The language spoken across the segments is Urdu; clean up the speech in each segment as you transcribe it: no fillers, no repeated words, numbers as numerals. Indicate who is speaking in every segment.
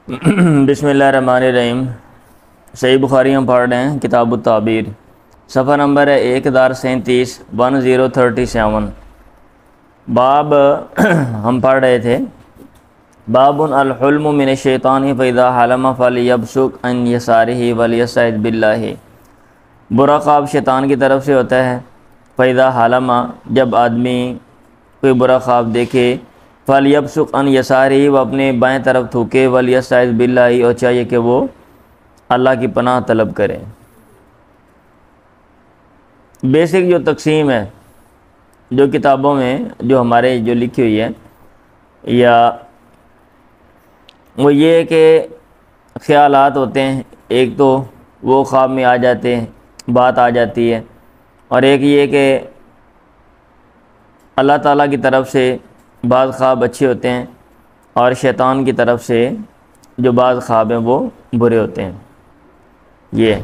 Speaker 1: بسم اللہ الرحمن الرحیم۔ صحیح بخاری ہم پڑھ رہے ہیں، کتاب التعبیر، صفحہ نمبر ہے 1037 1037۔ باب ہم پڑھ رہے تھے باب الحلم من الشیطان فاذا حلم فلیبصق عن یسارہ ولیستعذ باللہ۔ برا خواب شیطان کی طرف سے ہوتا ہے۔ فاذا حلم، جب آدمی کوئی برا خواب دیکھے، فلیبصق عن یسارہ، وہ اپنے بائیں طرف تھوکے، ولیستعذ باللہ، اور چاہیے کہ وہ اللہ کی پناہ طلب کرے۔ بیسک جو تقسیم ہے جو کتابوں میں جو ہمارے جو لکھی ہوئی ہے، یا وہ یہ ہے کہ خیالات ہوتے ہیں، ایک تو وہ خواب میں آ جاتے ہیں، بات آ جاتی ہے، اور ایک یہ کہ اللہ تعالیٰ کی طرف سے بعض خواب اچھے ہوتے ہیں، اور شیطان کی طرف سے جو بعض خواب ہیں وہ برے ہوتے ہیں۔ یہ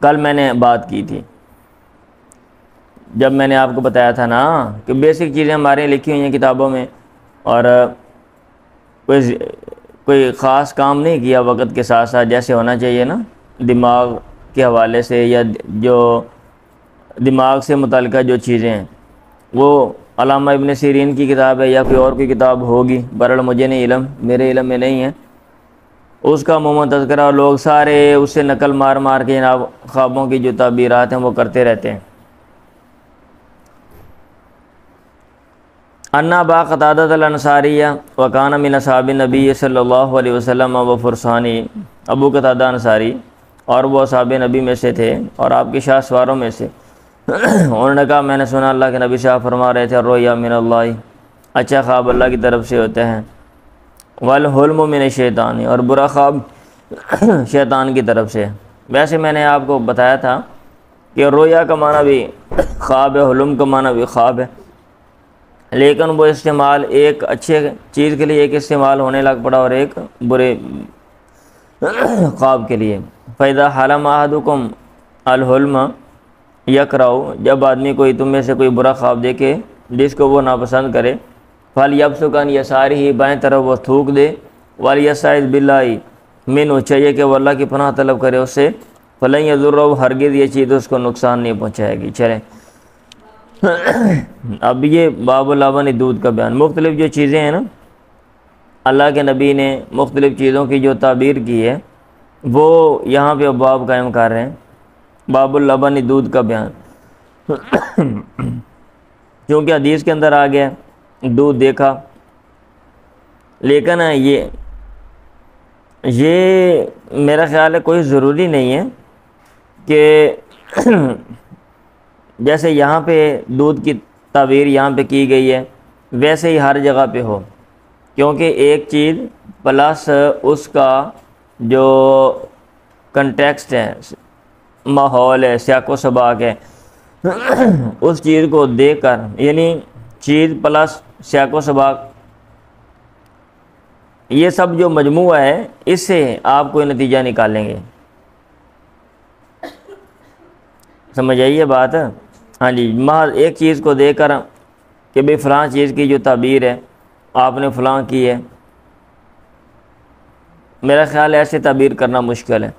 Speaker 1: کل میں نے بات کی تھی، جب میں نے آپ کو بتایا تھا نا کہ بیسک چیزیں ہمارے لکھی ہوئی ہیں کتابوں میں، اور کوئی خاص کام نہیں کیا وقت کے ساتھ ساتھ جیسے ہونا چاہیے نا، دماغ کے حوالے سے یا جو دماغ سے متعلقہ جو چیزیں ہیں، وہ علامہ ابن سیرین کی کتاب ہے یا کوئی اور کوئی کتاب ہوگی، بہرحال مجھے نہیں علم، میرے علم میں نہیں ہے، اس کا عموماً تذکرہ، اور لوگ سارے اس سے نقل مار مار کے جناب خوابوں کی جو تعبیرات ہیں وہ کرتے رہتے ہیں۔ ان ابا قتادہ الانصاری وکان من اصحاب النبی صلی اللہ علیہ وسلم و فرسانی، ابو قتادہ انصاری اور وہ اصحاب نبی میں سے تھے اور آپ کے شاہ سواروں میں سے۔ انہوں نے کہا میں نے سنا اللہ کے نبی صاحب فرما رہے تھے الرؤیا من اللہ، اچھا خواب اللہ کی طرف سے ہوتے ہیں، والحلم من الشیطان، اور برا خواب شیطان کی طرف سے۔ ویسے میں نے آپ کو بتایا تھا کہ رویا کا معنی بھی خواب ہے، حلم کا معنی بھی خواب ہے، لیکن وہ استعمال ایک اچھے چیز کے لیے ایک استعمال ہونے لگ پڑا اور ایک برے خواب کے لیے۔ فَإِذَا حَلَمَ أَحَدُكُمْ الْحُلْمَ يَكْرَهُ، جب آدمی کوئی تم میں سے کوئی برا خواب دیکھے جس کو وہ ناپسند کرے، فَلْيَبْصُقْ عَنْ يَسَارِهِ، بائیں طرف وہ تھوک دے، وَلْيَسْتَعِذْ بِاللَّهِ مِنْهُ، چاہیے کہ وہ اللہ کی پناہ طلب کرے اس سے، فَلَنْ يَضُرَّهُ، ہرگز یہ چیز اس کو نقصان نہیں پہنچائے گی۔ چلیں اب یہ باب اللبن دودھ کا بیان، مختلف جو چیزیں ہیں نا، اللہ کے نبی نے مختلف چیزوں کی جو تعبیر کی ہے وہ یہاں پہ باب قائم کر رہے ہیں، باب اللبن دودھ کا بیان، کیونکہ حدیث کے اندر آ گیا دودھ دیکھا، لیکن یہ میرا خیال ہے کوئی ضروری نہیں ہے کہ جیسے یہاں پہ دودھ کی تعبیر یہاں پہ کی گئی ہے ویسے ہی ہر جگہ پہ ہو، کیونکہ ایک چیز پلس اس کا جو کنٹیکسٹ ہے، ماحول ہے، سیاق و سباق ہے، اس چیز کو دیکھ کر، یعنی چیز پلس سیاق و سباق، یہ سب جو مجموعہ ہے اس سے آپ کوئی نتیجہ نکالیں گے۔ سمجھ آئیے بات؟ ہاں جی، محض ایک چیز کو دیکھ کر کہ بھئی فلاں چیز کی جو تعبیر ہے آپ نے فلاں کی ہے، میرا خیال ہے ایسے تعبیر کرنا مشکل ہے۔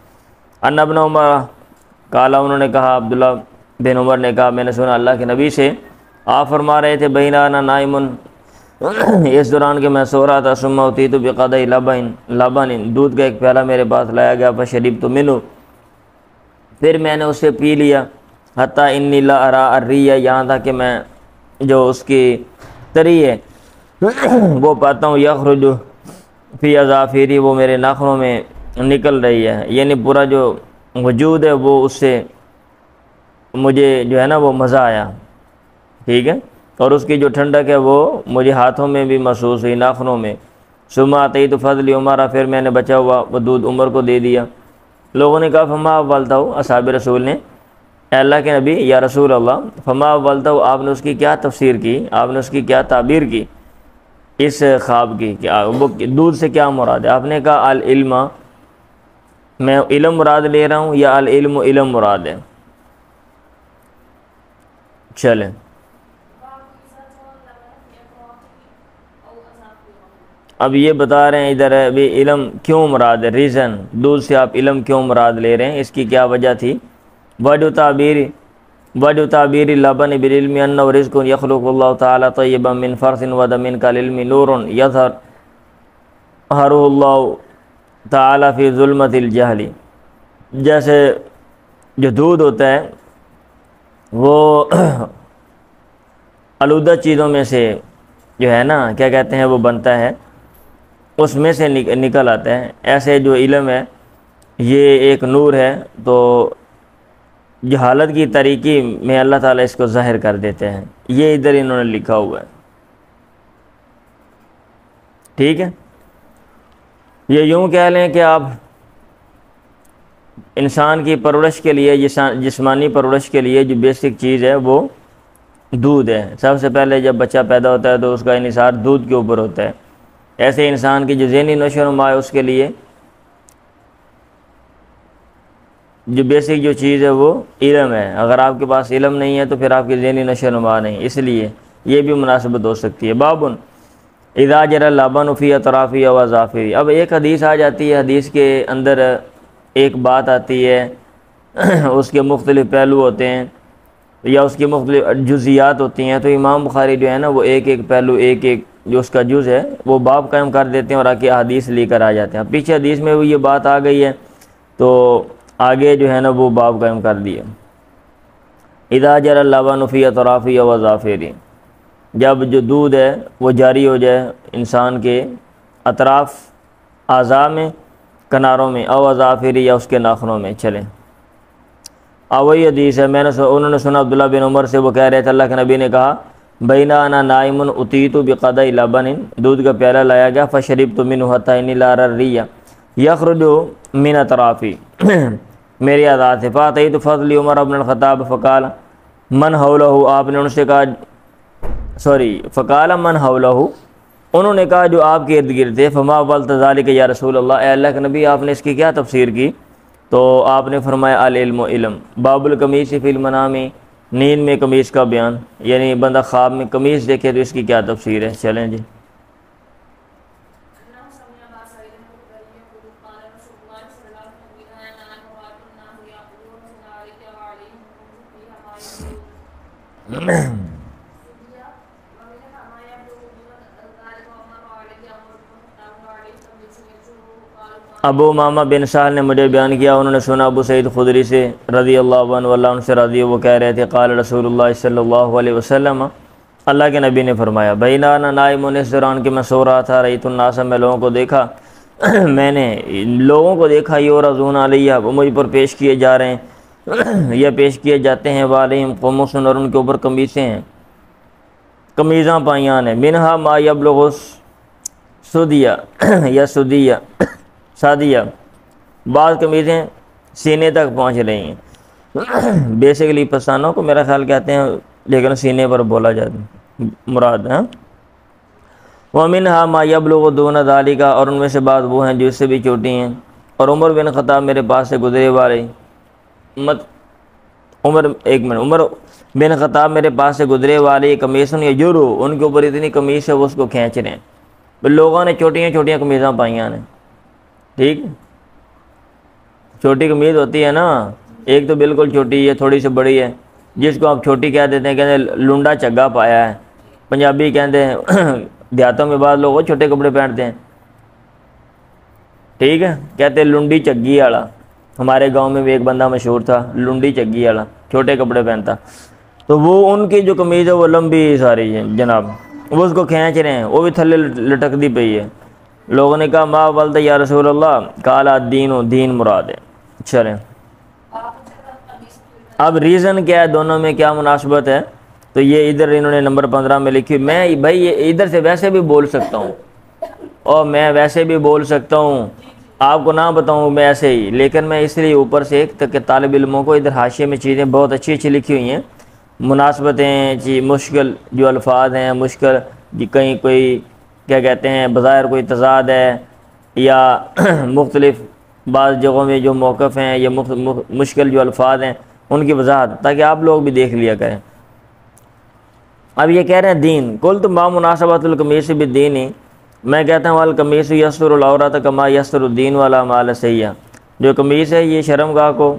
Speaker 1: ان ابن عمر قال، انہوں نے کہا، عبداللہ بن عمر نے کہا میں نے سنا اللہ کے نبی سے، آپ فرما رہے تھے بینا انا نائم، اس دوران کہ میں سو رہا تھا، ثم اتیت بقدح لبن، دودھ کا ایک پیالہ میرے پاس لایا گیا، فشربت منہ، پھر میں نے اسے پی لیا، حتی انی لا ارى الریہ، یہاں تھا کہ میں جو اس کی تری ہے وہ پاتا ہوں، یخرج فی اظافری، وہ میرے ناخنوں میں نکل رہی ہے، یعنی پورا جو وجود ہے وہ اس سے مجھے جو ہے نا وہ مزہ آیا، ٹھیک ہے، اور اس کی جو ٹھنڈک ہے وہ مجھے ہاتھوں میں بھی محسوس ہوئی، ناخنوں میں۔ ثم اتیت فضل عمر، پھر میں نے بچا ہوا وہ دودھ عمر کو دے دیا۔ لوگوں نے کہا فما اولتہ، اصحاب رسول نے، اے اللہ کے نبی یا رسول اللہ، فما اولتہ، آپ نے اس کی کیا تفسیر کی، آپ نے اس کی کیا تعبیر کی اس خواب کی، کہ وہ دودھ سے کیا مراد ہے؟ آپ نے کہا العلم، میں علم مراد لے رہا ہوں، یا العلم علم مراد ہے؟ چلیں اب یہ بتا رہے ہیں ادھر ابھی علم کیوں مراد ہے، ریزن، دودھ سے آپ علم کیوں مراد لے رہے ہیں، اس کی کیا وجہ تھی؟ وجہ تعبیر لبن بالعلم انہ رزق یخلق اللہ تعالی طیبا من فرث ودم کالعلم نور یظہر اللہ تعالی فی ظلمت الجہل، جیسے جو دودھ ہوتا ہے وہ آلودہ چیزوں میں سے جو ہے نا کیا کہتے ہیں وہ بنتا ہے، اس میں سے نکل آتا ہے، ایسے جو علم ہے یہ ایک نور ہے، تو جہالت کی طریقی میں اللہ تعالیٰ اس کو ظاہر کر دیتے ہیں، یہ ادھر انہوں نے لکھا ہوا ہے، ٹھیک ہے۔ یہ یوں کہہ لیں کہ آپ انسان کی پرورش کے لیے، جسمانی پرورش کے لیے جو بیسک چیز ہے وہ دودھ ہے۔ سب سے پہلے جب بچہ پیدا ہوتا ہے تو اس کا انحصار دودھ کے اوپر ہوتا ہے، ایسے انسان کی جو ذہنی نشو و نما ہے اس کے لیے جو بیسک جو چیز ہے وہ علم ہے۔ اگر آپ کے پاس علم نہیں ہے تو پھر آپ کی ذہنی نشو و نما نہیں، اس لیے یہ بھی مناسبت ہو سکتی ہے۔ بابن اذا جرى اللبن فی اطرافی و اظافری، اب ایک حدیث آ جاتی ہے، حدیث کے اندر ایک بات آتی ہے، اس کے مختلف پہلو ہوتے ہیں یا اس کی مختلف جزیات ہوتی ہیں، تو امام بخاری جو ہے نا وہ ایک ایک پہلو، ایک ایک جو اس کا جز ہے وہ باب قائم کر دیتے ہیں اور آگے حدیث لے کر آ جاتے ہیں۔ پیچھے حدیث میں وہ یہ بات آ گئی ہے تو آگے جو ہے نا وہ باب قائم کر دیا۔ اذا جرى اللبن فی اطرافی و اظافری، جب جو دودھ ہے وہ جاری ہو جائے انسان کے اطراف اعضاء میں، کناروں میں، او اظافری یا اس کے ناخنوں میں چلیں۔ وہی حدیث ہے، انہوں نے سنا عبداللہ بن عمر سے، وہ کہہ رہے تھے اللہ کے نبی نے کہا بینا انا نائم اتیت بقدح لبن، دودھ کا پیالہ لایا گیا، فشربت منہ حتی انی لا اری الریح یخرج من اطرافی، میری اعضاء سے، فاتیت فضل عمر بن الخطاب فقال من حولہ، آپ نے ان سے کہا فقال من حولہ، انہوں نے کہا جو آپ کے ارد گرد تھے، فما قلت ذلک یا رسول اللہ، اے اللہ کے نبی آپ نے اس کی کیا تفسیر کی؟ تو آپ نے فرمایا العلم علم، باب القمیص فی المنام، نیند میں قمیص کا بیان، یعنی بندہ خواب میں قمیص دیکھے تو اس کی کیا تفسیر ہے؟ چلیں جی۔ ابو امامہ بن سہل نے مجھے بیان کیا، انہوں نے سنا ابو سعید خدری سے رضی اللہ عنہ، اللہ عنہ سے راضی، وہ کہہ رہے تھے قال رسول اللہ صلی اللہ علیہ وسلم، اللہ کے نبی نے فرمایا بینا انا نائم، اس دوران کہ میں سو رہا تھا، رأیت الناس، میں لوگوں کو دیکھا، میں نے لوگوں کو دیکھا، یورزون علیہ، وہ مجھ پر پیش کیے جا رہے ہیں یا پیش کیے جاتے ہیں، والہم قمص، اور ان کے اوپر قمیصیں ہیں، قمیضاں پائیاں ہیں، منہا ما یبلغ سدیہ یا سدیہ سادیہ، بعض قمیضیں سینے تک پہنچ رہی ہیں، بیسکلی پسانوں کو میرا خیال کہتے ہیں لیکن سینے پر بولا جاتا ہے مراد ہے۔ وَمِنْهَا مَا يَبْلُغُ دُونَ ذَلِكَ، اور ان میں سے بعض وہ ہیں جو اس سے بھی چھوٹی ہیں۔ اور عمر بن خطاب میرے پاس سے گزرے والے عمر بن خطاب میرے پاس سے گزرے والے قمیصن یجرو، ان کے اوپر اتنی قمیص ہے وہ اس کو کھینچ رہے ہیں، لوگوں نے چھوٹیاں چھوٹیاں قمیضاں پائیاں ہیں، ٹھیک، چھوٹی قمیض ہوتی ہے نا، ایک تو بالکل چھوٹی ہے، تھوڑی سی بڑی ہے، جس کو آپ چھوٹی کہہ دیتے ہیں، کہتے ہیں لنڈا چگا پایا ہے، پنجابی کہتے ہیں، دیہاتوں میں بعض لوگ چھوٹے کپڑے پہنتے ہیں، ٹھیک ہے، کہتے ہیں لنڈی چگی والا، ہمارے گاؤں میں بھی ایک بندہ مشہور تھا لنڈی چگی والا، چھوٹے کپڑے پہنتا، تو وہ ان کی جو قمیض ہے وہ لمبی ساری ہے جناب، وہ اس کو کھینچ رہے ہیں، وہ بھی تھلے لٹک دی پئی ہے۔ لوگوں نے کہا ما ولد یا رسول اللہ، قال الدین، دین مراد ہے۔ چلیں اب ریزن کیا ہے، دونوں میں کیا مناسبت ہے، تو یہ ادھر انہوں نے نمبر 15 میں لکھی، میں بھائی یہ ادھر سے ویسے بھی بول سکتا ہوں اور میں ویسے بھی بول سکتا ہوں، آپ کو نہ بتاؤں میں ایسے ہی، لیکن میں اس لیے اوپر سے ایک تک طالب علموں کو ادھر حاشیے میں چیزیں بہت اچھی اچھی لکھی ہوئی ہیں، مناسبتیں جی، مشکل جو الفاظ ہیں، مشکل جی، کہیں کوئی کیا کہتے ہیں بظاہر کوئی تضاد ہے یا مختلف بعض جگہوں میں جو موقف ہیں یا مشکل جو الفاظ ہیں ان کی وضاحت، تاکہ آپ لوگ بھی دیکھ لیا کریں۔ اب یہ کہہ رہے ہیں دین، قلت ما مناسبت القمیص بالدین، میں کہتا ہوں القمیص یستر العورۃ کما یستر الدین والا مال سیاح، جو قمیص ہے یہ شرم گاہ کو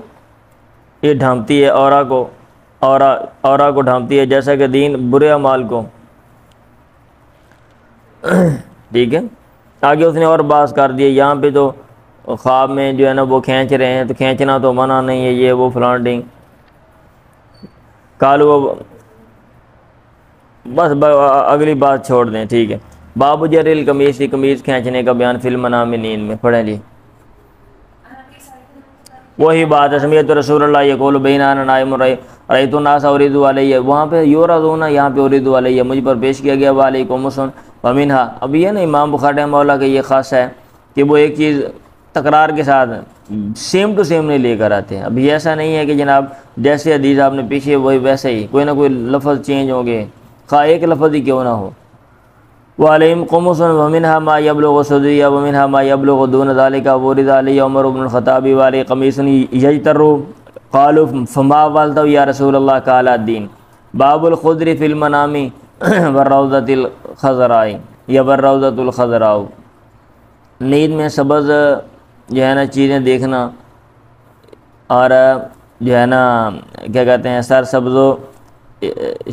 Speaker 1: یہ ڈھانپتی ہے، اورا کو ڈھانپتی ہے جیسا کہ دین برے اعمال کو۔ ٹھیک ہے، آگے اس نے اور بات کر دی، یہاں پہ تو خواب میں جو ہے نا وہ کھینچ رہے ہیں، تو کھینچنا تو منع نہیں ہے، یہ وہ فلان ڈنگ کالو، بس اگلی بات چھوڑ دیں، ٹھیک ہے۔ باب جر القمیص، قمیص کھینچنے کا بیان فی المنام میں نیند میں، پڑھیں جی۔ وہی بات ہے، سمیعت رسول اللہ یقول بین انا نائم رأیت الناس اورد علیہ، وہاں پہ یورضون، یہاں پہ اورد علیہ، مجھ پر پیش کیا گیا، وعلیکم السلام ومنھا۔ اب یہ نا امام بخاری رحمہ اللہ کا یہ خاص ہے کہ وہ ایک چیز تکرار کے ساتھ سیم ٹو سیم نہیں لے کر آتے ہیں۔ اب یہ ایسا نہیں ہے کہ جناب جیسے حدیث آپ نے پیچھے وہی ویسے ہی، کوئی نہ کوئی لفظ چینج ہوں گے، خواہ ایک لفظ ہی کیوں نہ ہو۔ وعلیہم قمص ومنھا ما یبلغ صدی ومنھا ما یبلغ دون ذلک ورد علی عمر بن الخطاب وعلی قمیص یجتر قالوا فما والت یا رسول اللہ قال الدین۔ باب الخضر فی المنام والروضۃ الخضراء یا والروضۃ الخضراء، نیند میں سبز جو ہے نا چیزیں دیکھنا، اور جو ہے نا کیا کہتے ہیں سر سبز و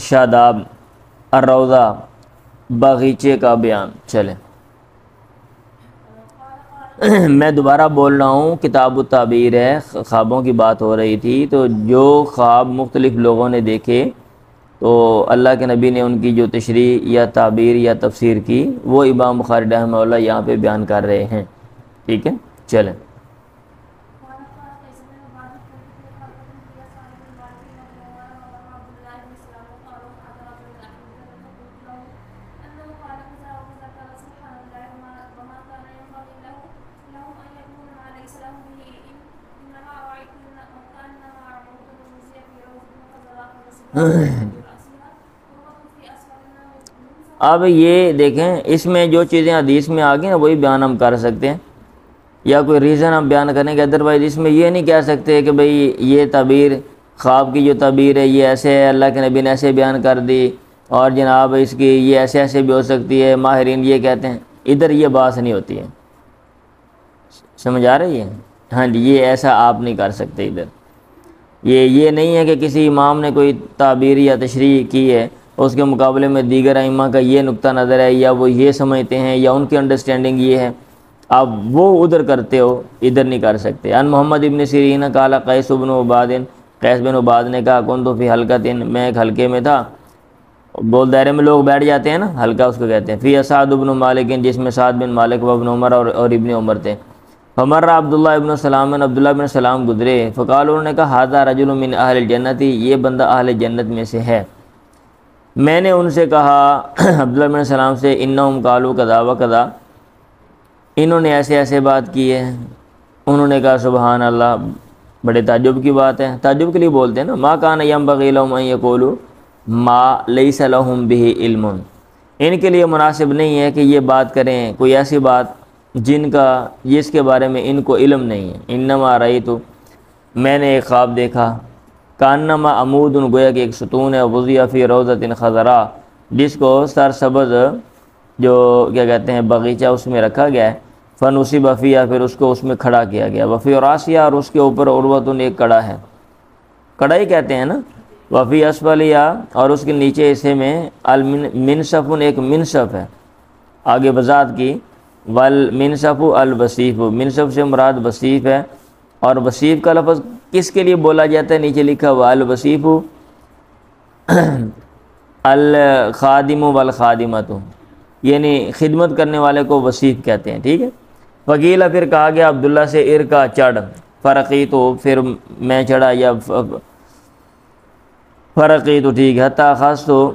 Speaker 1: شاداب، الروضہ باغیچے کا بیان۔ چلیں میں دوبارہ بول رہا ہوں، کتاب التعبیر ہے، خوابوں کی بات ہو رہی تھی، تو جو خواب مختلف لوگوں نے دیکھے تو اللہ کے نبی نے ان کی جو تشریح یا تعبیر یا تفسیر کی، وہ امام بخاری رحمہ اللہ یہاں پہ بیان کر رہے ہیں، ٹھیک ہے۔ چلیں اب یہ دیکھیں، اس میں جو چیزیں حدیث میں آ گئی نا وہی بیان ہم کر سکتے ہیں، یا کوئی ریزن ہم بیان کریں گے، ادروائز اس میں یہ نہیں کہہ سکتے کہ بھئی یہ تعبیر خواب کی جو تعبیر ہے یہ ایسے ہے، اللہ کے نبی نے ایسے بیان کر دی، اور جناب اس کی یہ ایسے ایسے بھی ہو سکتی ہے، ماہرین یہ کہتے ہیں، ادھر یہ بات نہیں ہوتی ہے، سمجھ آ رہی ہے؟ ہاں جی، یہ ایسا آپ نہیں کر سکتے ادھر، یہ نہیں ہے کہ کسی امام نے کوئی تعبیر یا تشریح کی ہے، اس کے مقابلے میں دیگر ائمہ کا یہ نقطہ نظر ہے، یا وہ یہ سمجھتے ہیں، یا ان کی انڈرسٹینڈنگ یہ ہے، آپ وہ ادھر کرتے ہو، ادھر نہیں کر سکتے۔ ان محمد ابن سیرین قال قیس بن عباد، قیس بن عباد نے کہا کنت فی حلقۃ، میں ایک حلقے میں تھا، گول دائرے میں لوگ بیٹھ جاتے ہیں نا، حلقہ اس کو کہتے ہیں، فی سعد بن مالک، جس میں سعد بن مالک و ابن عمر اور ابن عمر تھے، فمر عبداللہ ابن سلام، عبداللہ بن سلام گزرے، فقال، انہوں نے کہا ھذا رجل من اہل الجنت، یہ بندہ اہل جنت میں سے ہے۔ میں نے ان سے کہا عبداللہ بن سلام سے، انہم قالوا کذا و کذا، انہوں نے ایسے ایسے بات کی ہے۔ انہوں نے کہا سبحان اللہ، بڑے تعجب کی بات ہے، تعجب کے لیے بولتے ہیں نا، ما کان ینبغی لہم ان یقولوا ما لیس لہم بہ علم، ان کے لیے مناسب نہیں ہے کہ یہ بات کریں کوئی ایسی بات جن کا جس کے بارے میں ان کو علم نہیں ہے۔ انما رأیت، میں نے ایک خواب دیکھا، کانما عمود، گویا کہ ایک ستون ہے، وضع فی روضۃ خضراء، جس کو سر سبز جو کیا کہتے ہیں باغیچہ اس میں رکھا گیا ہے، فنصب فیہا، پھر اس کو اس میں کھڑا کیا گیا، وفی راسیہ، اور اس کے اوپر عروۃ، ایک کڑا ہے، کڑا ہی کہتے ہیں نا، وفی اسفلیہا، اور اس کے نیچے حصے میں المنصف، ایک منصف ہے، آگے وضاحت کی، والمنصف الوصیف، منصف سے مراد وصیف ہے، اور وصیف کا لفظ کس کے لیے بولا جاتا ہے؟ نیچے لکھا ہوا الوصیف الخادم والخادمۃ، یعنی خدمت کرنے والے کو وصیف کہتے ہیں، ٹھیک ہے۔ وکیلا، پھر کہا گیا عبداللہ سے، ارکا، چڑھ، فرقی، تو پھر میں چڑھا، یا فرقی تو ٹھیک ہے، حتیٰ خاص تو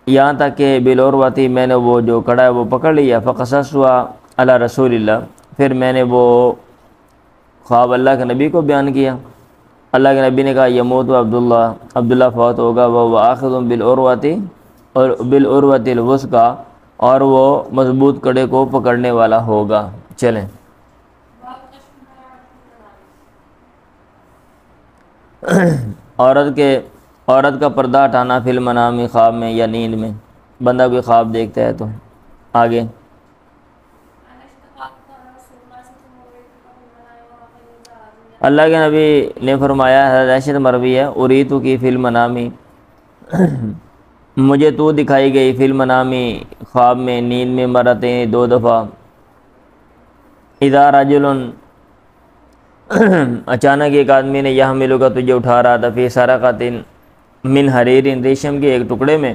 Speaker 1: یہاں تک کہ بالعروۃ، میں نے وہ جو کڑا ہے وہ پکڑ لیا، فقصصتها علی رسول اللہ، پھر میں نے وہ خواب اللہ کے نبی کو بیان کیا۔ اللہ کے نبی نے کہا یموت عبداللہ، عبداللہ فوت ہوگا، وہ آخذ بالعروۃ، اور بالعروۃ الوثقی، اور وہ مضبوط کڑے کو پکڑنے والا ہوگا۔ چلیں عورت کا پردہ ہٹانا فی المنام، خواب میں یا نیند میں، بندہ کوئی خواب دیکھتا ہے تو آگے اللہ کے نبی نے فرمایا، حضرت عائشہ مروی ہے، اریتو کی فی المنامی، مجھے تو دکھائی گئی فی المنامی، خواب میں، نیند میں، مرتیں 2 دفعہ، اذا رجل، اچانک ایک آدمی نے یحملو کا تجھے اٹھا رہا تھا، فی سرقۃ من حریر، ریشم کے ایک ٹکڑے میں،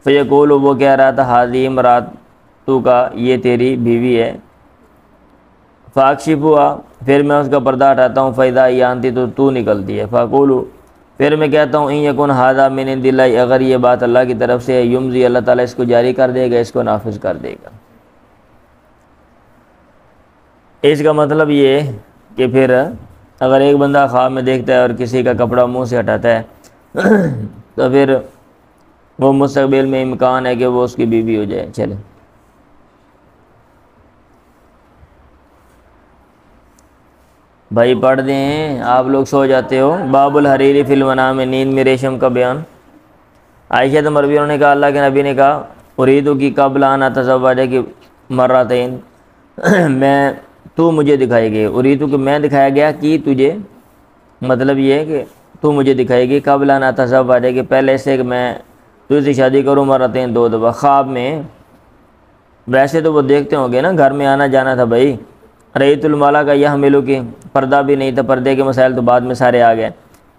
Speaker 1: فیقول، وہ کہہ رہا تھا، ھذہ امرأتک کا، یہ تیری بیوی ہے، فاکشفھا، پھر میں اس کا پردہ ہٹاتا ہوں، فاذا ہی انت، تو نکلتی ہے، فاقول، پھر میں کہتا ہوں، ان یکن ھذا من عند اللہ، اگر یہ بات اللہ کی طرف سے ہے، یمضی، اللہ تعالیٰ اس کو جاری کر دے گا، اس کو نافذ کر دے گا۔ اس کا مطلب یہ ہے کہ پھر اگر ایک بندہ خواب میں دیکھتا ہے اور کسی کا کپڑا منہ سے ہٹاتا ہے تو پھر وہ مستقبل میں امکان ہے کہ وہ اس کی بیوی ہو جائے۔ چلے بھائی پڑھ دیں، آپ لوگ سو جاتے ہو۔ باب الحریری فی المنام، نیند میں ریشم کا بیان۔ عائشہ مرویہ نے کہا، اللہ کے نبی نے کہا، اریدو کی قبل ان اتزوج کی مرتين، تو مجھے دکھائی گئی، اریدو کہ میں دکھایا گیا کہ تجھے، مطلب یہ ہے کہ تو مجھے دکھائی گئی، قبل ان اتزوج کہ پہلے سے کہ میں تجھ سے شادی کروں، مرتين 2 دفعہ، خواب میں۔ ویسے تو وہ دیکھتے ہوں گے نا، گھر میں آنا جانا تھا بھائی۔ رأیت المالا کا یحملو کی، پردہ بھی نہیں تھا، پردے کے مسائل تو بعد میں سارے آ گئے۔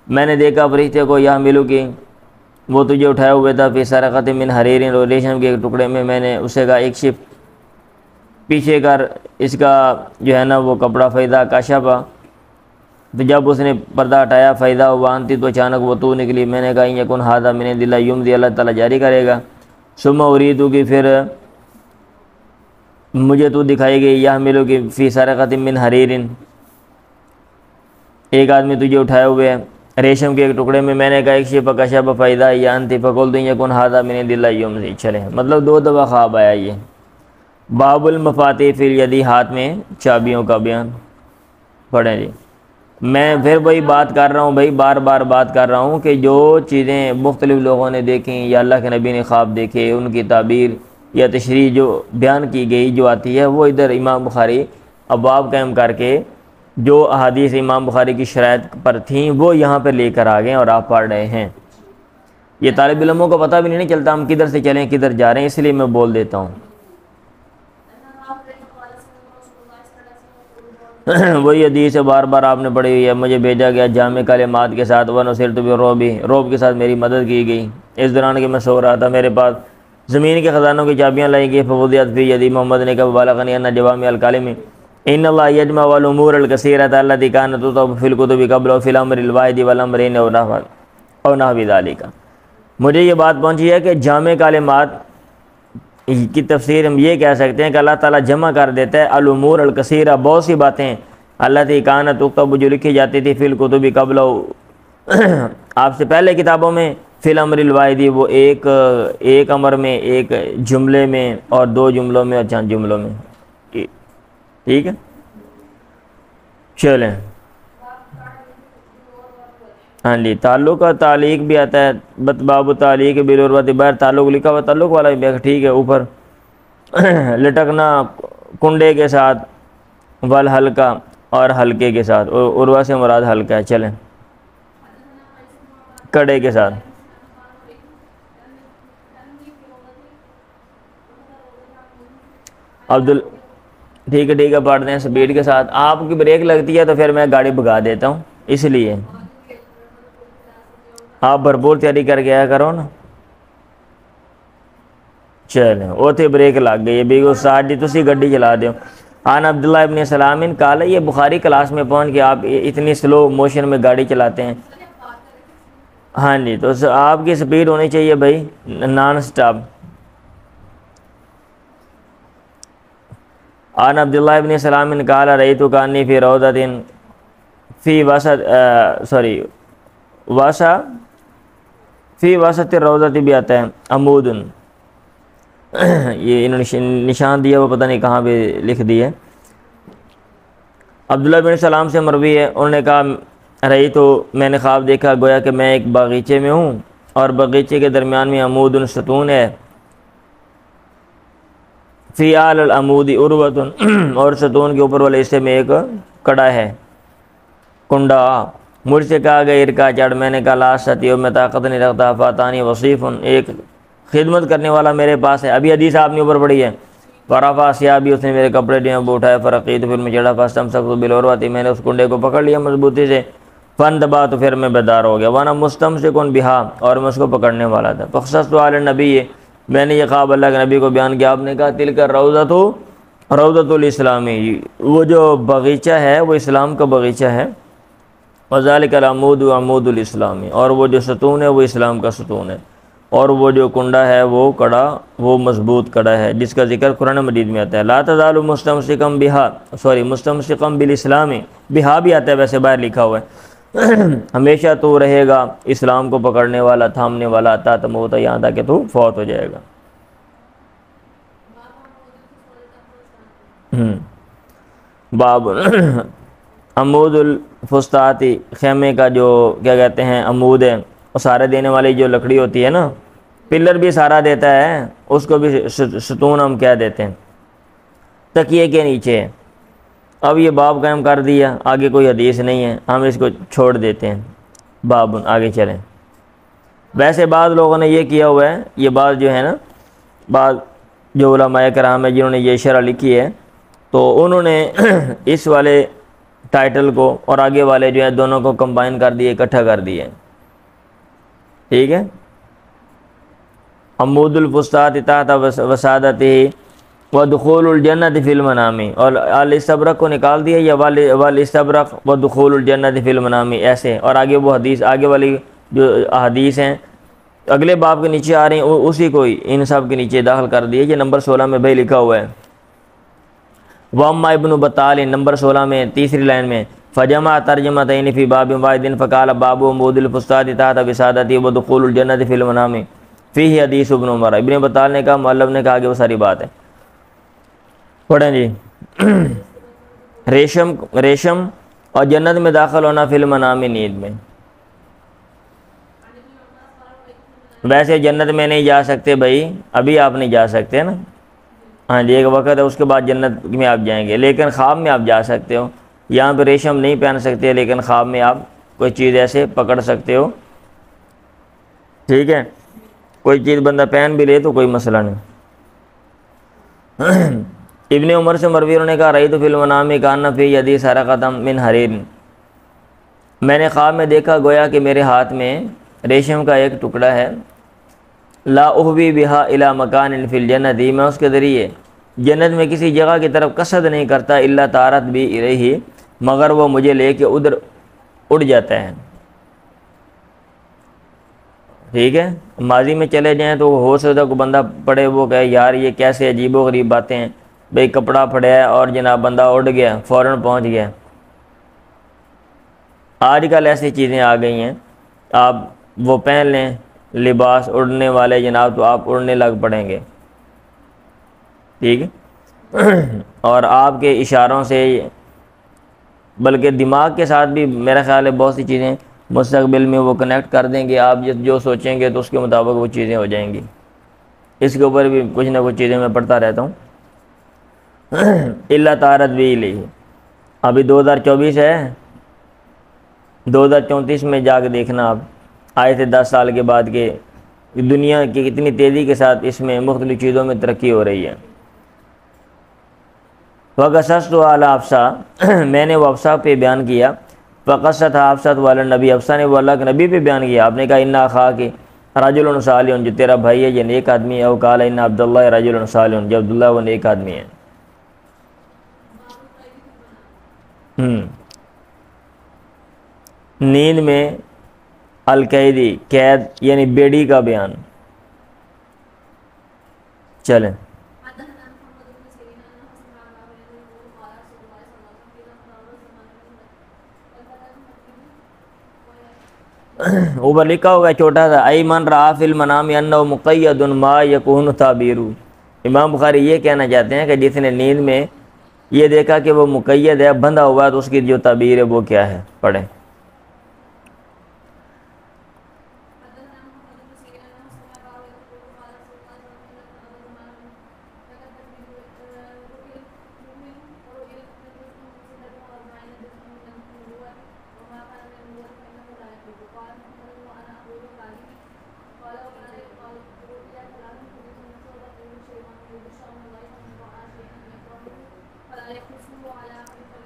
Speaker 1: میں نے دیکھا فرشتے کو، یحملو کی، وہ تجھے اٹھائے ہوئے تھا، فی سرقۃ من حریر، ریشم کے ایک ٹکڑے میں۔ میں نے اسے کہا، ایک شف، پیچھے کر اس کا جو ہے نا وہ کپڑا، فیضا کاشفا، تو جب اس نے پردہ ہٹایا، فیضا وانتی، تو اچانک وہ تو نکلی۔ میں نے کہا، ان یکن ھذا من عند اللہ یمضی، اللہ تعالیٰ جاری کرے گا۔ ثم اریدو کی، پھر مجھے تو دکھائی گئی، یحملو کی، فی سرقۃ من حریر، ایک آدمی تجھے اٹھائے ہوئے ہے ریشم کے ایک ٹکڑے میں۔ میں نے کہا، ایک شف کشف فیضا ہی انت، فقلت ان یکن ھذا من عند اللہ یمضی۔ چلے مطلب 2 دفعہ خواب آیا یہ۔ باب المفاتیح فی الیدی، ہاتھ میں چابیوں کا بیان۔ پڑھیں جی۔ میں پھر وہی بات کر رہا ہوں بھائی، بار بار بات کر رہا ہوں کہ جو چیزیں مختلف لوگوں نے دیکھیں یا اللہ کے نبی نے خواب دیکھے، ان کی تعبیر یا تشریح جو بیان کی گئی جو آتی ہے، وہ ادھر امام بخاری ابواب قائم کر کے جو احادیث امام بخاری کی شرائط پر تھیں وہ یہاں پہ لے کر آ گئے اور آپ پڑھ رہے ہیں۔ یہ طالب علموں کو پتہ بھی نہیں چلتا ہم کدھر سے چلیں کدھر جا رہے ہیں، اس لیے میں بول دیتا ہوں۔ وہی حدیث بار بار آپ نے پڑھی ہوئی ہے، مجھے بھیجا گیا جامع کلمات کے ساتھ، ونصرت بالرعب، رعب کے ساتھ میری مدد کی گئی، اس دوران کہ میں سو رہا تھا، میرے پاس زمین کے خزانوں کی چابیاں لائی گئی، فوضیت فی یدی، محمد نے کہا، بلغنی ان جوامع الکلم ان اللہ یجمع الامور الکثیرۃ التي كانت تكتب في الكتب قبل في الامر الواحد والامرین او نحو ذلك۔ مجھے یہ بات پہنچی ہے کہ جامع کلمات کی تفسیر ہم یہ کہہ سکتے ہیں کہ اللہ تعالیٰ جمع کر دیتا ہے الامور الکثیرہ، بہت سی باتیں، التي كانت تكتب جو لکھی جاتی تھی، فی الکتب قبل، آپ سے پہلے کتابوں میں، فی الامر الواحد، وہ ایک امر میں، ایک جملے میں، اور 2 جملوں میں اور چند جملوں میں۔ ٹھیک ہے، چلیں۔ ہاں جی، تعلق اور تعلیق بھی آتا ہے، باب تعلیق بالعروۃ، باہر تعلق لکھا ہوا، تعلق والا بھی ٹھیک ہے، اوپر لٹکنا کنڈے کے ساتھ، والحلقہ، اور حلقے کے ساتھ، عروہ سے مراد حلقہ ہے۔ چلیں، کڑے کے ساتھ۔ ٹھیک ہے پڑھ دیں سپیڈ کے ساتھ، آپ کی بریک لگتی ہے تو پھر میں گاڑی بھگا دیتا ہوں، اس لیے آپ بھرپور تیاری کر کے آیا کرو نا۔ چلیں، وہ تھے بریک لگ گئی بھی، استاد جی تسی گڈی چلا دیو۔ عن عبداللہ ابن سلام قال، یہ بخاری کلاس میں پہنچ کے آپ اتنی سلو موشن میں گاڑی چلاتے ہیں۔ ہاں جی، تو آپ کی سپیڈ ہونی چاہیے بھائی، نان سٹاپ۔ عن عبداللہ ابن سلام قال رأیت کانی فی روضۃ فی وسط الروضۃ بھی آتا ہے، عمود، یہ انہوں نے نشان دیا وہ پتہ نہیں کہاں پہ لکھ دی ہے۔ عبداللہ بن سلام سے مروی ہے، انہوں نے کہا، رہی تو میں نے خواب دیکھا، گویا کہ میں ایک باغیچے میں ہوں اور باغیچے کے درمیان میں عمود ستون ہے، فی اعلی العمود عروۃ، اور ستون کے اوپر والے حصے میں ایک کڑا ہے، کنڈا، مجھ سے کہا گیا ارکا چڑھ، میں نے کہا لا استطیع، میں طاقت نہیں رکھتا، فاتانی وصیف، ایک خدمت کرنے والا میرے پاس ہے، ابھی حدیث آپ نے اوپر پڑھی ہے، فرفع ثیابی، اس نے میرے کپڑے جو ہیں وہ اٹھائے، فرقیت، پھر میں چڑھا، فاستمسکت بالعروۃ، میں نے اس کنڈے کو پکڑ لیا مضبوطی سے، فانتبہت، تو پھر میں بیدار ہو گیا، وانا مستمسک بہا، اور میں اس کو پکڑنے والا تھا، فقصصت علی النبی، میں نے یہ خواب اللہ کے نبی کو بیان کیا، آپ نے کہا تلک روضۃ، روضۃ الاسلامی، وہ جو باغیچہ ہے وہ اسلام کا باغیچہ ہے، وذالک العمود عمود الاسلامی، اور وہ جو ستون ہے وہ اسلام کا ستون ہے، اور وہ جو کنڈا ہے وہ کڑا، وہ مضبوط کڑا ہے، جس کا ذکر قرآن مجید میں آتا ہے، لا تزال مستمسکم بہا، مستمسکم بالاسلام، بہا بھی آتا ہے ویسے باہر لکھا ہوا ہے، ہمیشہ تو رہے گا اسلام کو پکڑنے والا، تھامنے والا، تا تموت، یہاں تک کہ تو فوت ہو جائے گا۔ باب عمود الفستاتی، خیمے کا جو کیا کہتے ہیں عمود ہے، وہ سارے دینے والی جو لکڑی ہوتی ہے نا، پلر بھی سارا دیتا ہے، اس کو بھی ستون ہم کہہ دیتے ہیں، تکیے کے نیچے ہے۔ اب یہ باب قائم کر دیا، آگے کوئی حدیث نہیں ہے، ہم اس کو چھوڑ دیتے ہیں، باب آگے چلیں۔ ویسے بعض لوگوں نے یہ کیا ہوا ہے، یہ بات جو ہے نا، بعض جو علماء کرام ہیں جنہوں نے یہ شرح لکھی ہے، تو انہوں نے اس والے ٹائٹل کو اور آگے والے جو ہیں دونوں کو کمبائن کر دیے، اکٹھا کر دیے، ٹھیک ہے۔ عمود الفستات تحت وسادتہ ودخول الجنت فی المنام، اور الاستبرق کو نکال دیا، یا والاستبرق ودخول الجنت فی المنام، ایسے، اور آگے وہ حدیث، آگے والی جو احادیث ہیں اگلے باب کے نیچے آ رہی ہیں، اسی کو ان سب کے نیچے داخل کر دیے، یہ نمبر 16 میں بھائی لکھا ہوا ہے، واما ابن بطال، نمبر 16 میں تیسری لائن میں، فجمع ترجمتین فی باب واحد فقال باب عمود الفستات تحت وسادتہ ودخول الجنت فی المنام فیہ حدیث ابن عمر، ابن بطال نے کہا، مؤلف نے کہا آگے وہ ساری بات ہے، پڑھیں جی۔ ریشم اور جنت میں داخل ہونا فی المنام، نیند میں، ویسے جنت میں نہیں جا سکتے بھائی، ابھی آپ نہیں جا سکتے نا، ہاں جی ایک وقت ہے اس کے بعد جنت میں آپ جائیں گے، لیکن خواب میں آپ جا سکتے ہو، یہاں پہ ریشم نہیں پہن سکتے، لیکن خواب میں آپ کوئی چیز ایسے پکڑ سکتے ہو، ٹھیک ہے، کوئی چیز بندہ پہن بھی لے تو کوئی مسئلہ نہیں۔ ابن عمر سے مروی نے کہا رأیت فی المنام کأن فی یدی سرقۃ من حریر، میں نے خواب میں دیکھا گویا کہ میرے ہاتھ میں ریشم کا ایک ٹکڑا ہے، لا احوی بہا الی مکان فی الجنت، میں اس کے ذریعے جنت میں کسی جگہ کی طرف قصد نہیں کرتا، الا طارت بی الیہ، مگر وہ مجھے لے کے ادھر اڑ جاتا ہے، ٹھیک ہے، ماضی میں چلے جائیں تو ہو سکتا ہے کوئی بندہ پڑے وہ کہے یار یہ کیسے عجیب و غریب باتیں ہیں، بھئی کپڑا پھڑیا ہے اور جناب بندہ اڑ گیا، فوراً پہنچ گیا، آج کل ایسی چیزیں آ گئی ہیں، آپ وہ پہن لیں لباس اڑنے والے جناب تو آپ اڑنے لگ پڑیں گے، ٹھیک ہے، اور آپ کے اشاروں سے، بلکہ دماغ کے ساتھ بھی میرا خیال ہے بہت سی چیزیں مستقبل میں وہ کنیکٹ کر دیں گے، آپ جو سوچیں گے تو اس کے مطابق وہ چیزیں ہو جائیں گی، اس کے اوپر بھی کچھ نہ کچھ چیزیں میں پڑھتا رہتا ہوں۔ اللہ طارت بھی الیہ، ابھی 2024 ہے، 2034 میں جا کے دیکھنا آپ، آئے تھے 10 سال کے بعد کہ دنیا کی کتنی تیزی کے ساتھ اس میں مختلف چیزوں میں ترقی ہو رہی ہے۔ وقصصت علی حفصہ، میں نے وہ حفصہ پہ بیان کیا، فقصت حفصۃ والا نبی، حفصہ نے وہ اللہ کے نبی پہ بیان کیا، آپ نے کہا ان اخاک رجل صالح، جو تیرا بھائی ہے یہ نیک آدمی ہے، او قال ان عبداللہ رجل صالح، جو عبداللہ وہ نیک آدمی ہے۔ نیند میں القیدی، قید یعنی بیڑی کا بیان، چلیں۔ اوپر لکھا ہوگا چھوٹا سا، ای من رآ فی المنام انہ مقید ما یکون تعبیر، امام بخاری یہ کہنا چاہتے ہیں کہ جس نے نیند میں یہ دیکھا کہ وہ مقید ہے، بندھا ہوا ہے، تو اس کی جو تعبیر ہے وہ کیا ہے، پڑھیں۔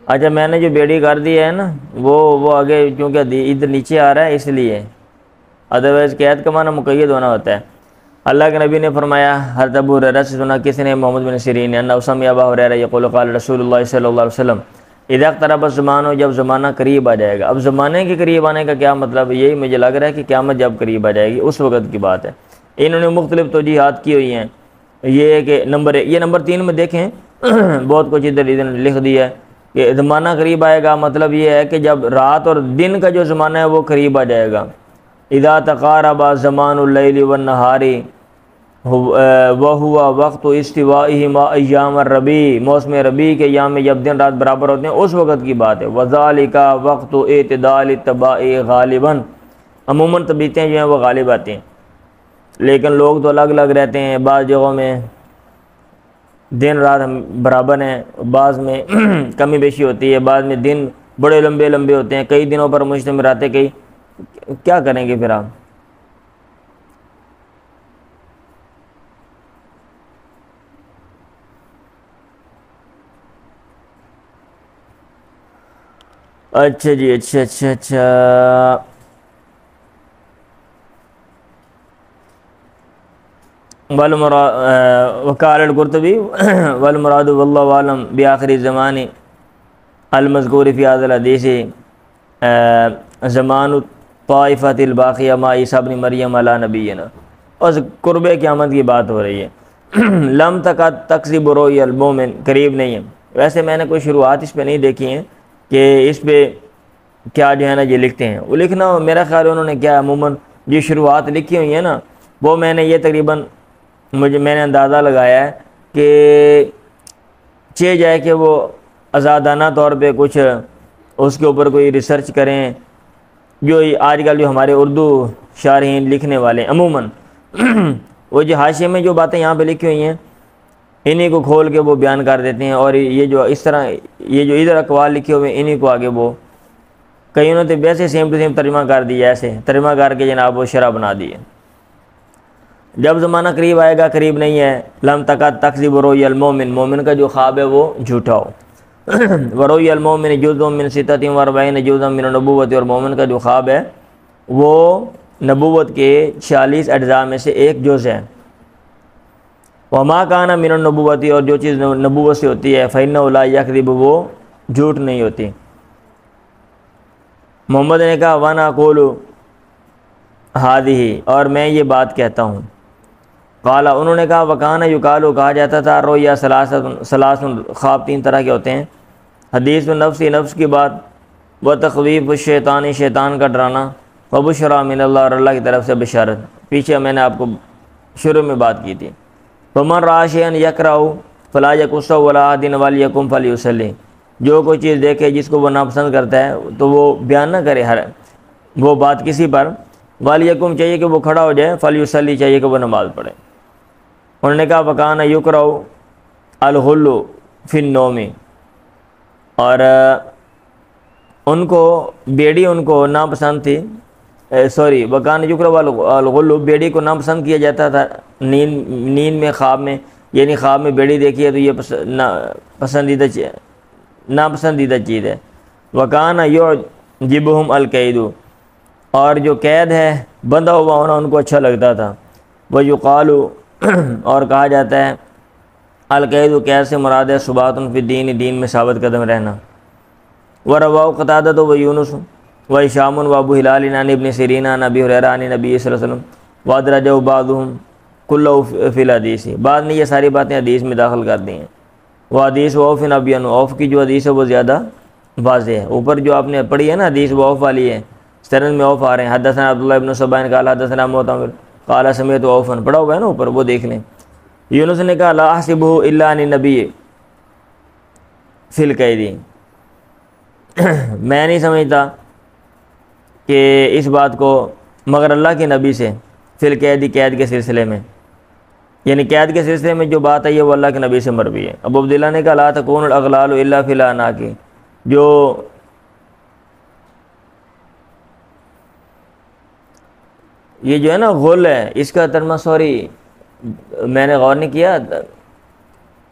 Speaker 1: اچھا میں نے جو بیڑی کر دی ہے نا وہ آگے کیونکہ ادھر نیچے آ رہا ہے اس لیے، ادروائز قید کا معنی مقید ہونا ہوتا ہے۔ اللہ کے نبی نے فرمایا، حضرت ابو ہریرہ سے سنا کسی نے محمد بن سیرین نے انہ سمع ابا ہریرہ یقول قال رسول اللہ صلی اللہ علیہ وسلم اذا اقترب الزمان، جب زمانہ قریب آ جائے گا۔ اب زمانے کے قریب آنے کا کیا مطلب؟ یہی مجھے لگ رہا ہے کہ قیامت جب قریب آ جائے گی اس وقت کی بات ہے۔ انہوں نے مختلف توجیحات کی ہوئی ہیں، یہ کہ نمبر 1، یہ نمبر 3 میں دیکھیں بہت کچھ ادھر لکھ دیا ہے کہ زمانہ قریب آئے گا، مطلب یہ ہے کہ جب رات اور دن کا جو زمانہ ہے وہ قریب آ جائے گا۔ اذا تقارب زمان اللیل والنہار وہوا وقت استوائہما ایام الربیع، موسم ربیع کے ایام میں جب دن رات برابر ہوتے ہیں اس وقت کی بات ہے۔ وذالک وقت اعتدال الطباع غالباً، عموماً طبیعتیں جو ہیں وہ غالب آتی ہیں، لیکن لوگ تو الگ الگ رہتے ہیں، بعض جگہوں میں دن رات برابر ہیں، بعض میں کمی بیشی ہوتی ہے، بعض میں دن بڑے لمبے لمبے ہوتے ہیں، کئی دنوں پر مجتمع رہتے، کئی کیا کریں گے پھر آپ؟ اچھا جی، اچھا وقال القرطبی والمراد واللہ عالم بآخر الزمان المذکور فی هذا الحدیث زمان الطائفۃ الباقیہ مع عیسیٰ ابن مریم علی نبینا، اور قرب قیامت کی بات ہو رہی ہے۔ لم تکد تکذب رؤیا المؤمن، قریب نہیں ہے۔ ویسے میں نے کوئی شروعات اس پہ نہیں دیکھی ہیں کہ اس پہ کیا جو ہے نا یہ لکھتے ہیں، وہ لکھنا میرا خیال ہے انہوں نے کیا عموماً جو شروعات لکھی ہوئی ہیں نا وہ میں نے یہ تقریباً میں نے اندازہ لگایا ہے کہ چاہے جائے کہ وہ آزادانہ طور پہ کچھ اس کے اوپر کوئی ریسرچ کریں، جو آج کل جو ہمارے اردو شارحین لکھنے والے عموماً وہ جو حاشیے میں جو باتیں یہاں پہ لکھی ہوئی ہیں انہی کو کھول کے وہ بیان کر دیتے ہیں، اور یہ جو اس طرح یہ جو ادھر اقوال لکھے ہوئے ہیں انہی کو آگے وہ کئی انہوں نے ویسے سیم ٹو سیم ترجمہ کر دیا، ایسے ترجمہ کر کے جناب وہ شرح بنا دی ہے۔ جب زمانہ قریب آئے گا، قریب نہیں ہے، لم تکد تکذب رؤیا المؤمن، مومن کا جو خواب ہے وہ جھوٹا ہو۔ ورؤیا المؤمن جزء من 46 جزءا من النبوۃ، اور مومن کا جو خواب ہے وہ نبوت کے 46 اجزاء میں سے ایک جز ہے۔ وما کان من النبوۃ، اور جو چیز نبوت سے ہوتی ہے فإنہ لا یکذب، وہ جھوٹ نہیں ہوتی۔ محمد نے کہا وانا اقول ہذہ، اور میں یہ بات کہتا ہوں۔ قال، انہوں نے کہا وکان یقال، کہا جاتا تھا رؤیا ثلاث، خواب 3 طرح کے ہوتے ہیں، حدیث النفس، نفس کی بات، و تخویف الشیطان، شیطان کا ڈرانا، و بشریٰ من اللہ، اور اللہ کی طرف سے بشارت۔ پیچھے میں نے آپ کو شروع میں بات کی تھی، فمن رأى شيئا يكره فلا يقصه ولا أحد وليقم فليصلي، جو کوئی چیز دیکھے جس کو وہ ناپسند کرتا ہے تو وہ بیان نہ کرے وہ بات کسی پر، ولیکم، چاہیے کہ وہ کھڑا ہو جائے، فلیصلی، چاہیے کہ وہ نماز پڑھے۔ انہوں نے کہا وکان یکرہ الغل فی النوم، اور ان کو بیڑی ان کو ناپسند تھی، وکان یکرہ الغل، بیڑی کو ناپسند کیا جاتا تھا نیند میں، خواب میں، یعنی خواب میں بیڑی دیکھی ہے تو یہ ناپسندیدہ چیز ہے۔ وکان یعجبہم القید، اور جو قید ہے بندہ ہوا ہونا ان کو اچھا لگتا تھا۔ ویقال، اور کہا جاتا ہے القید، قید سے مراد ہے ثبات فی الدین، دین میں ثابت قدم رہنا۔ ورواہ قتادہ و یونس و ہشام و ابو ہلال عن ابن سیرین عن ابی ہریرہ عن نبی صلی اللہ علیہ وسلم وادرجہ بعضهم کلہ فی الحدیث، بعد نے یہ ساری باتیں حدیث میں داخل کر دی ہیں۔ وہ حدیث وعوف ابین، عوف کی جو حدیث ہے وہ زیادہ واضح ہے۔ اوپر جو آپ نے پڑھی ہے نا حدیث وہ عوف والی ہے، سند میں عوف آ رہے ہیں، حدثنا عبداللہ ابن صبان قال حدثنا معتمر قال سمعت عوفا، پڑھا ہوا ہے نا اوپر، وہ دیکھ لیں۔ یونس نے کہا لا احسبہ الا عن النبی فی القید، میں نہیں سمجھتا کہ اس بات کو مگر اللہ کے نبی سے، فی القید، قید کے سلسلے میں، یعنی قید کے سلسلے میں جو بات ہے یہ وہ اللہ کے نبی سے مروی ہے۔ ابو عبداللہ نے کہا لا تکون الاغلال الا فی الاعناق، جو یہ جو ہے نا غل ہے، اس کا ترجمہ میں نے غور نہیں کیا،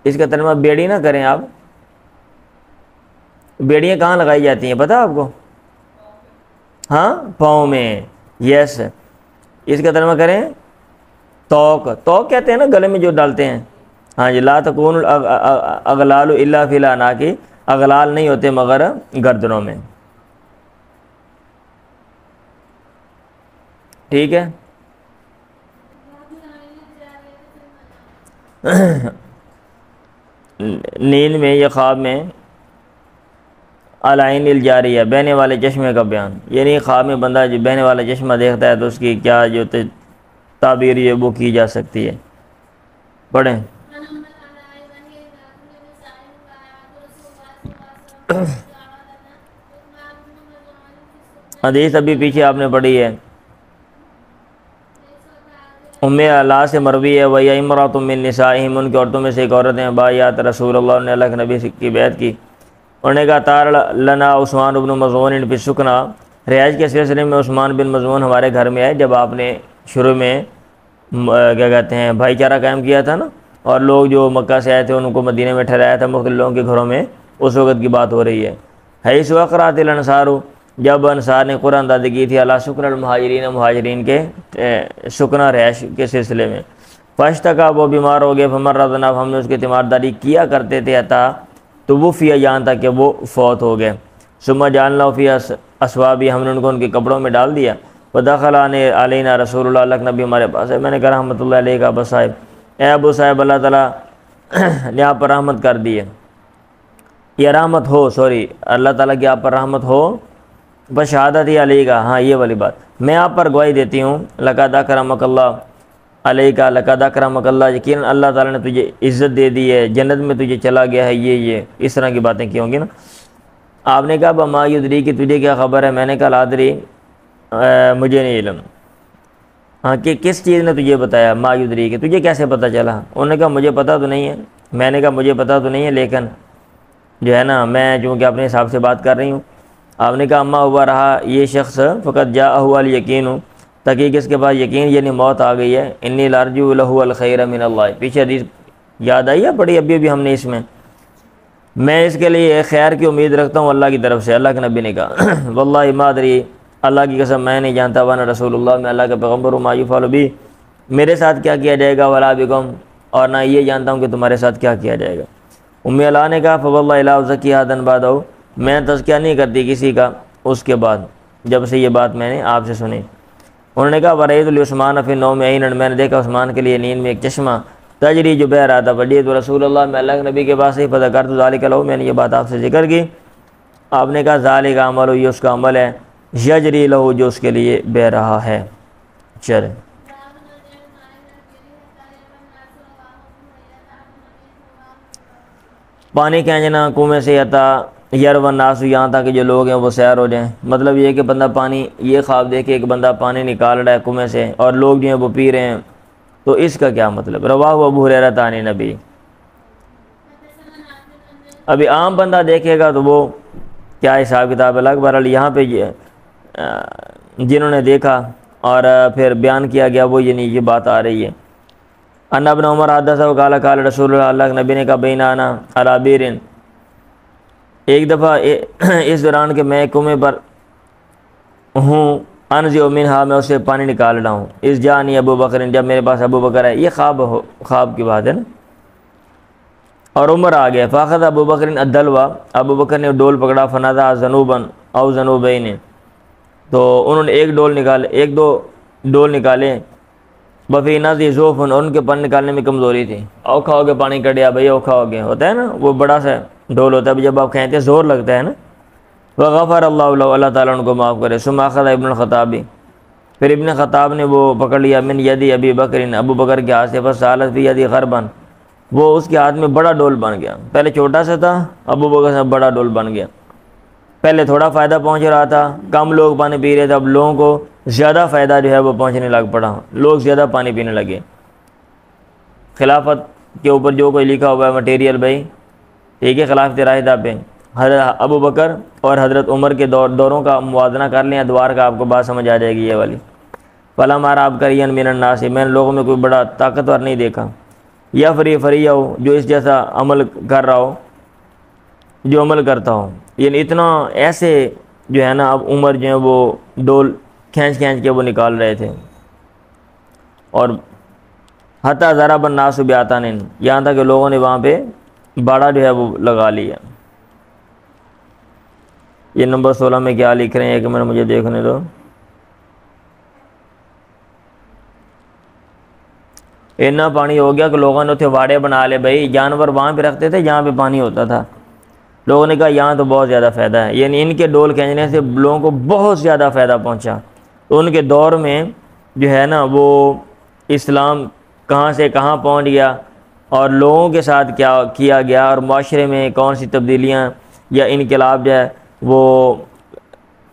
Speaker 1: اس کا ترجمہ بیڑی نہ کریں آپ، بیڑیاں کہاں لگائی جاتی ہیں پتہ آپ کو؟ ہاں پاؤں میں، یس، اس کا ترجمہ کریں توق، توق کہتے ہیں نا گلے میں جو ڈالتے ہیں، ہاں جی، لا تکون اغلال الا فی الاعناق، اغلال نہیں ہوتے مگر گردنوں میں، ٹھیک ہے۔ نیند میں یا خواب میں العین الجاریہ، بہنے والے چشمے کا بیان، یعنی خواب میں بندہ جو بہنے والا چشمہ دیکھتا ہے تو اس کی کیا جو تعبیر ہے وہ کی جا سکتی ہے، پڑھیں۔ حدیث ابھی پیچھے آپ نے پڑھی ہے، ام اللہ سے مروی ہے، وَيَا امرأۃ مِن نِسَائِهِمْ، ان کی عورتوں میں سے ایک عورت ہیں، بایعت رسول اللہ نے اللہ کے نبی کی بیعت کی، انہوں نے کہا تار لنا عثمان بن مظعون فی السکنا، رہائش کے سلسلے میں عثمان بن مظعون ہمارے گھر میں آئے، جب آپ نے شروع میں کیا کہتے ہیں بھائی چارہ قائم کیا تھا نا، اور لوگ جو مکہ سے آئے تھے ان کو مدینہ میں ٹھہرایا تھا مختلف لوگوں کے گھروں میں، اس وقت کی بات ہو رہی ہے۔ حیث وقرات الانصار، جب انصار نے قرآن دادی کی تھی اللہ شکر المہاجرین، مہاجرین کے سکنا رہائش کے سلسلے میں، فاشتکا، وہ بیمار ہو گئے، فمرضنا، ہم نے اس کی تیمارداری کیا کرتے تھے، عطا تو وہ فی جان تک کہ وہ فوت ہو گئے، ثم جعلنا فی اسوابی، ہم نے ان کو ان کے کپڑوں میں ڈال دیا، ودخل علینا رسول اللہ، اللہ کے نبی ہمارے پاس ہے، میں نے کہا رحمۃ اللہ علیہ کا ابو صاحب، اے ابو صاحب اللہ تعالیٰ نے آپ پر رحمت کر دی ہے، یا رحمت ہو، سوری، اللہ تعالیٰ کی آپ پر رحمت ہو، بس شہادت ہی علیہ کا، ہاں یہ والی بات، میں آپ پر گواہی دیتی ہوں، لقد اکرمک اللہ علیہ کا، لقد اکرمک اللہ، یقیناً اللہ تعالیٰ نے تجھے عزت دے دی ہے، جنت میں تجھے چلا گیا ہے، یہ اس طرح کی باتیں کی ہوں گی نا۔ آپ نے کہا بما یدری کہ تجھے کیا خبر ہے، میں نے کہا لا ادری، مجھے نہیں علم، ہاں کہ کس چیز نے تجھے بتایا، ما یدری کہ تجھے کیسے پتہ چلا، انہوں نے کہا مجھے پتہ تو نہیں ہے، میں نے کہا مجھے پتہ تو نہیں ہے، لیکن جو ہے نا میں چونکہ اپنے حساب سے بات کر رہی ہوں۔ آپ نے کہا اما ہوا رہا یہ شخص فقط جاءہ الیقین، تحقیق اس کے پاس یقین یعنی موت آ گئی ہے، انی لارجو لہ الخیر من اللہ، پیچھے حدیث یاد آئی ہے پڑھی ابھی ہم نے اس میں اس کے لیے خیر کی امید رکھتا ہوں اللہ کی طرف سے، اللہ کے نبی نے کہا واللہ ما ادری، اللہ کی قسم میں نہیں جانتا، وانا رسول اللہ، میں اللہ کا پیغمبر ہوں، ما یفعل بی، میرے ساتھ کیا کیا جائے گا، ولا بکم، اور نہ یہ جانتا ہوں کہ تمہارے ساتھ کیا کیا جائے گا۔ ام اللہ نے کہا فواللہ لا ازکی احدا بعدہ، میں تزکیہ نہیں کرتی کسی کا اس کے بعد، جب سے یہ بات میں نے آپ سے سنی۔ انہوں نے کہا ورأیت لعثمان فی النوم عینا، میں نے دیکھا عثمان کے لیے نیند میں ایک چشمہ، تجری جو بہہ رہا تھا، فجئت رسول اللہ، میں اللہ کے نبی کے پاس ہی، فذکرت ذلک لہ، میں نے یہ بات آپ سے ذکر کی، آپ نے کہا ذالک عمل، یہ اس کا عمل ہے، یجری لہ، جو اس کے لیے بہہ رہا ہے۔ چلیں پانی کھینچنا کنویں سے عطا یرو الناس، یہاں تک کہ جو لوگ ہیں وہ سیر ہو جائیں، مطلب یہ کہ بندہ پانی، یہ خواب دیکھے ایک بندہ پانی نکال رہا ہے کنویں سے اور لوگ جو ہیں وہ پی رہے ہیں، تو اس کا کیا مطلب؟ رواہ ابو ہریرہ عن نبی، ابھی عام بندہ دیکھے گا تو وہ کیا حساب کتاب الگ، بہرحال یہاں پہ جنہوں نے دیکھا اور پھر بیان کیا گیا وہ یہ بات آ رہی ہے۔ ان ابن عمر حدثہ قال قال رسول اللہ، اللہ کے نبی نے کہا بین انا علی بئر، ایک دفعہ اس دوران کہ میں کنویں پر ہوں، انزع منہا، میں اسے پانی نکال رہا ہوں، اس جانی ابو بکر، جب میرے پاس ابو بکر ہے، یہ خواب کی بات ہے نا، اور عمر آ گیا، فاخذ ابو بکر الدلوا، ابو بکر نے ڈول پکڑا، فنادى ذنوبا او ذنوبین، تو انہوں نے ایک دو ڈول نکالے، بفی نازی ضعف، ان کے پانی نکالنے میں کمزوری تھی، اوکھا ہو گیا پانی کٹیا بھائی، اوکھا ہو گیا، ہوتا ہے نا وہ بڑا سا ڈول ہوتا ہے، جب آپ کھینچتے ہیں زور لگتا ہے نا، وغفر اللہ له، اللہ تعالیٰ ان کو معاف کرے، ثم اخذ ابن الخطاب، پھر ابن خطاب نے وہ پکڑ لیا، من یدی ابی بکر، ابو بکر کے ہاتھ سے، فسالت فی یدی غربا، وہ اس کے ہاتھ میں بڑا ڈول بن گیا، پہلے چھوٹا سا تھا، ابو بکر سے بڑا ڈول بن گیا، پہلے تھوڑا فائدہ پہنچ رہا تھا، کم لوگ پانی پی رہے تھے، اب لوگوں کو زیادہ فائدہ جو ہے وہ پہنچنے لگ پڑا، لوگ زیادہ پانی پینے لگے۔ خلافت کے اوپر جو کوئی لکھا ہوا ہے مٹیریل بھائی، ٹھیک ہے، خلافت راشدہ پہ حضرت ابو بکر اور حضرت عمر کے دوروں کا موازنہ کر لیں، ادوار کا، آپ کو بات سمجھ آ جائے گی یہ والی۔ فلا مارا آپ کرین من الناس، میں نے لوگوں میں کوئی بڑا طاقتور نہیں دیکھا، یا فری ہو، جو اس جیسا عمل کر رہا ہو، جو عمل کرتا ہو، یعنی اتنا ایسے جو ہے نا اب عمر جو ہے وہ ڈول کھینچ کے وہ نکال رہے تھے، اور حتیٰ ضرب الناس بیاتن، یہاں تک کہ لوگوں نے وہاں پہ باڑا جو ہے وہ لگا لیا۔ یہ نمبر 16 میں کیا لکھ رہے ہیں کہ مجھے دیکھنے دو۔ اتنا پانی ہو گیا کہ لوگوں نے اتنے واڑے بنا لے، بھائی جانور وہاں پہ رکھتے تھے جہاں پہ پانی ہوتا تھا، لوگوں نے کہا یہاں تو بہت زیادہ فائدہ ہے، یعنی ان کے ڈول کھینچنے سے لوگوں کو بہت زیادہ فائدہ پہنچا۔ تو ان کے دور میں جو ہے نا وہ اسلام کہاں سے کہاں پہنچ گیا، اور لوگوں کے ساتھ کیا کیا گیا، اور معاشرے میں کون سی تبدیلیاں یا انقلاب جو ہے وہ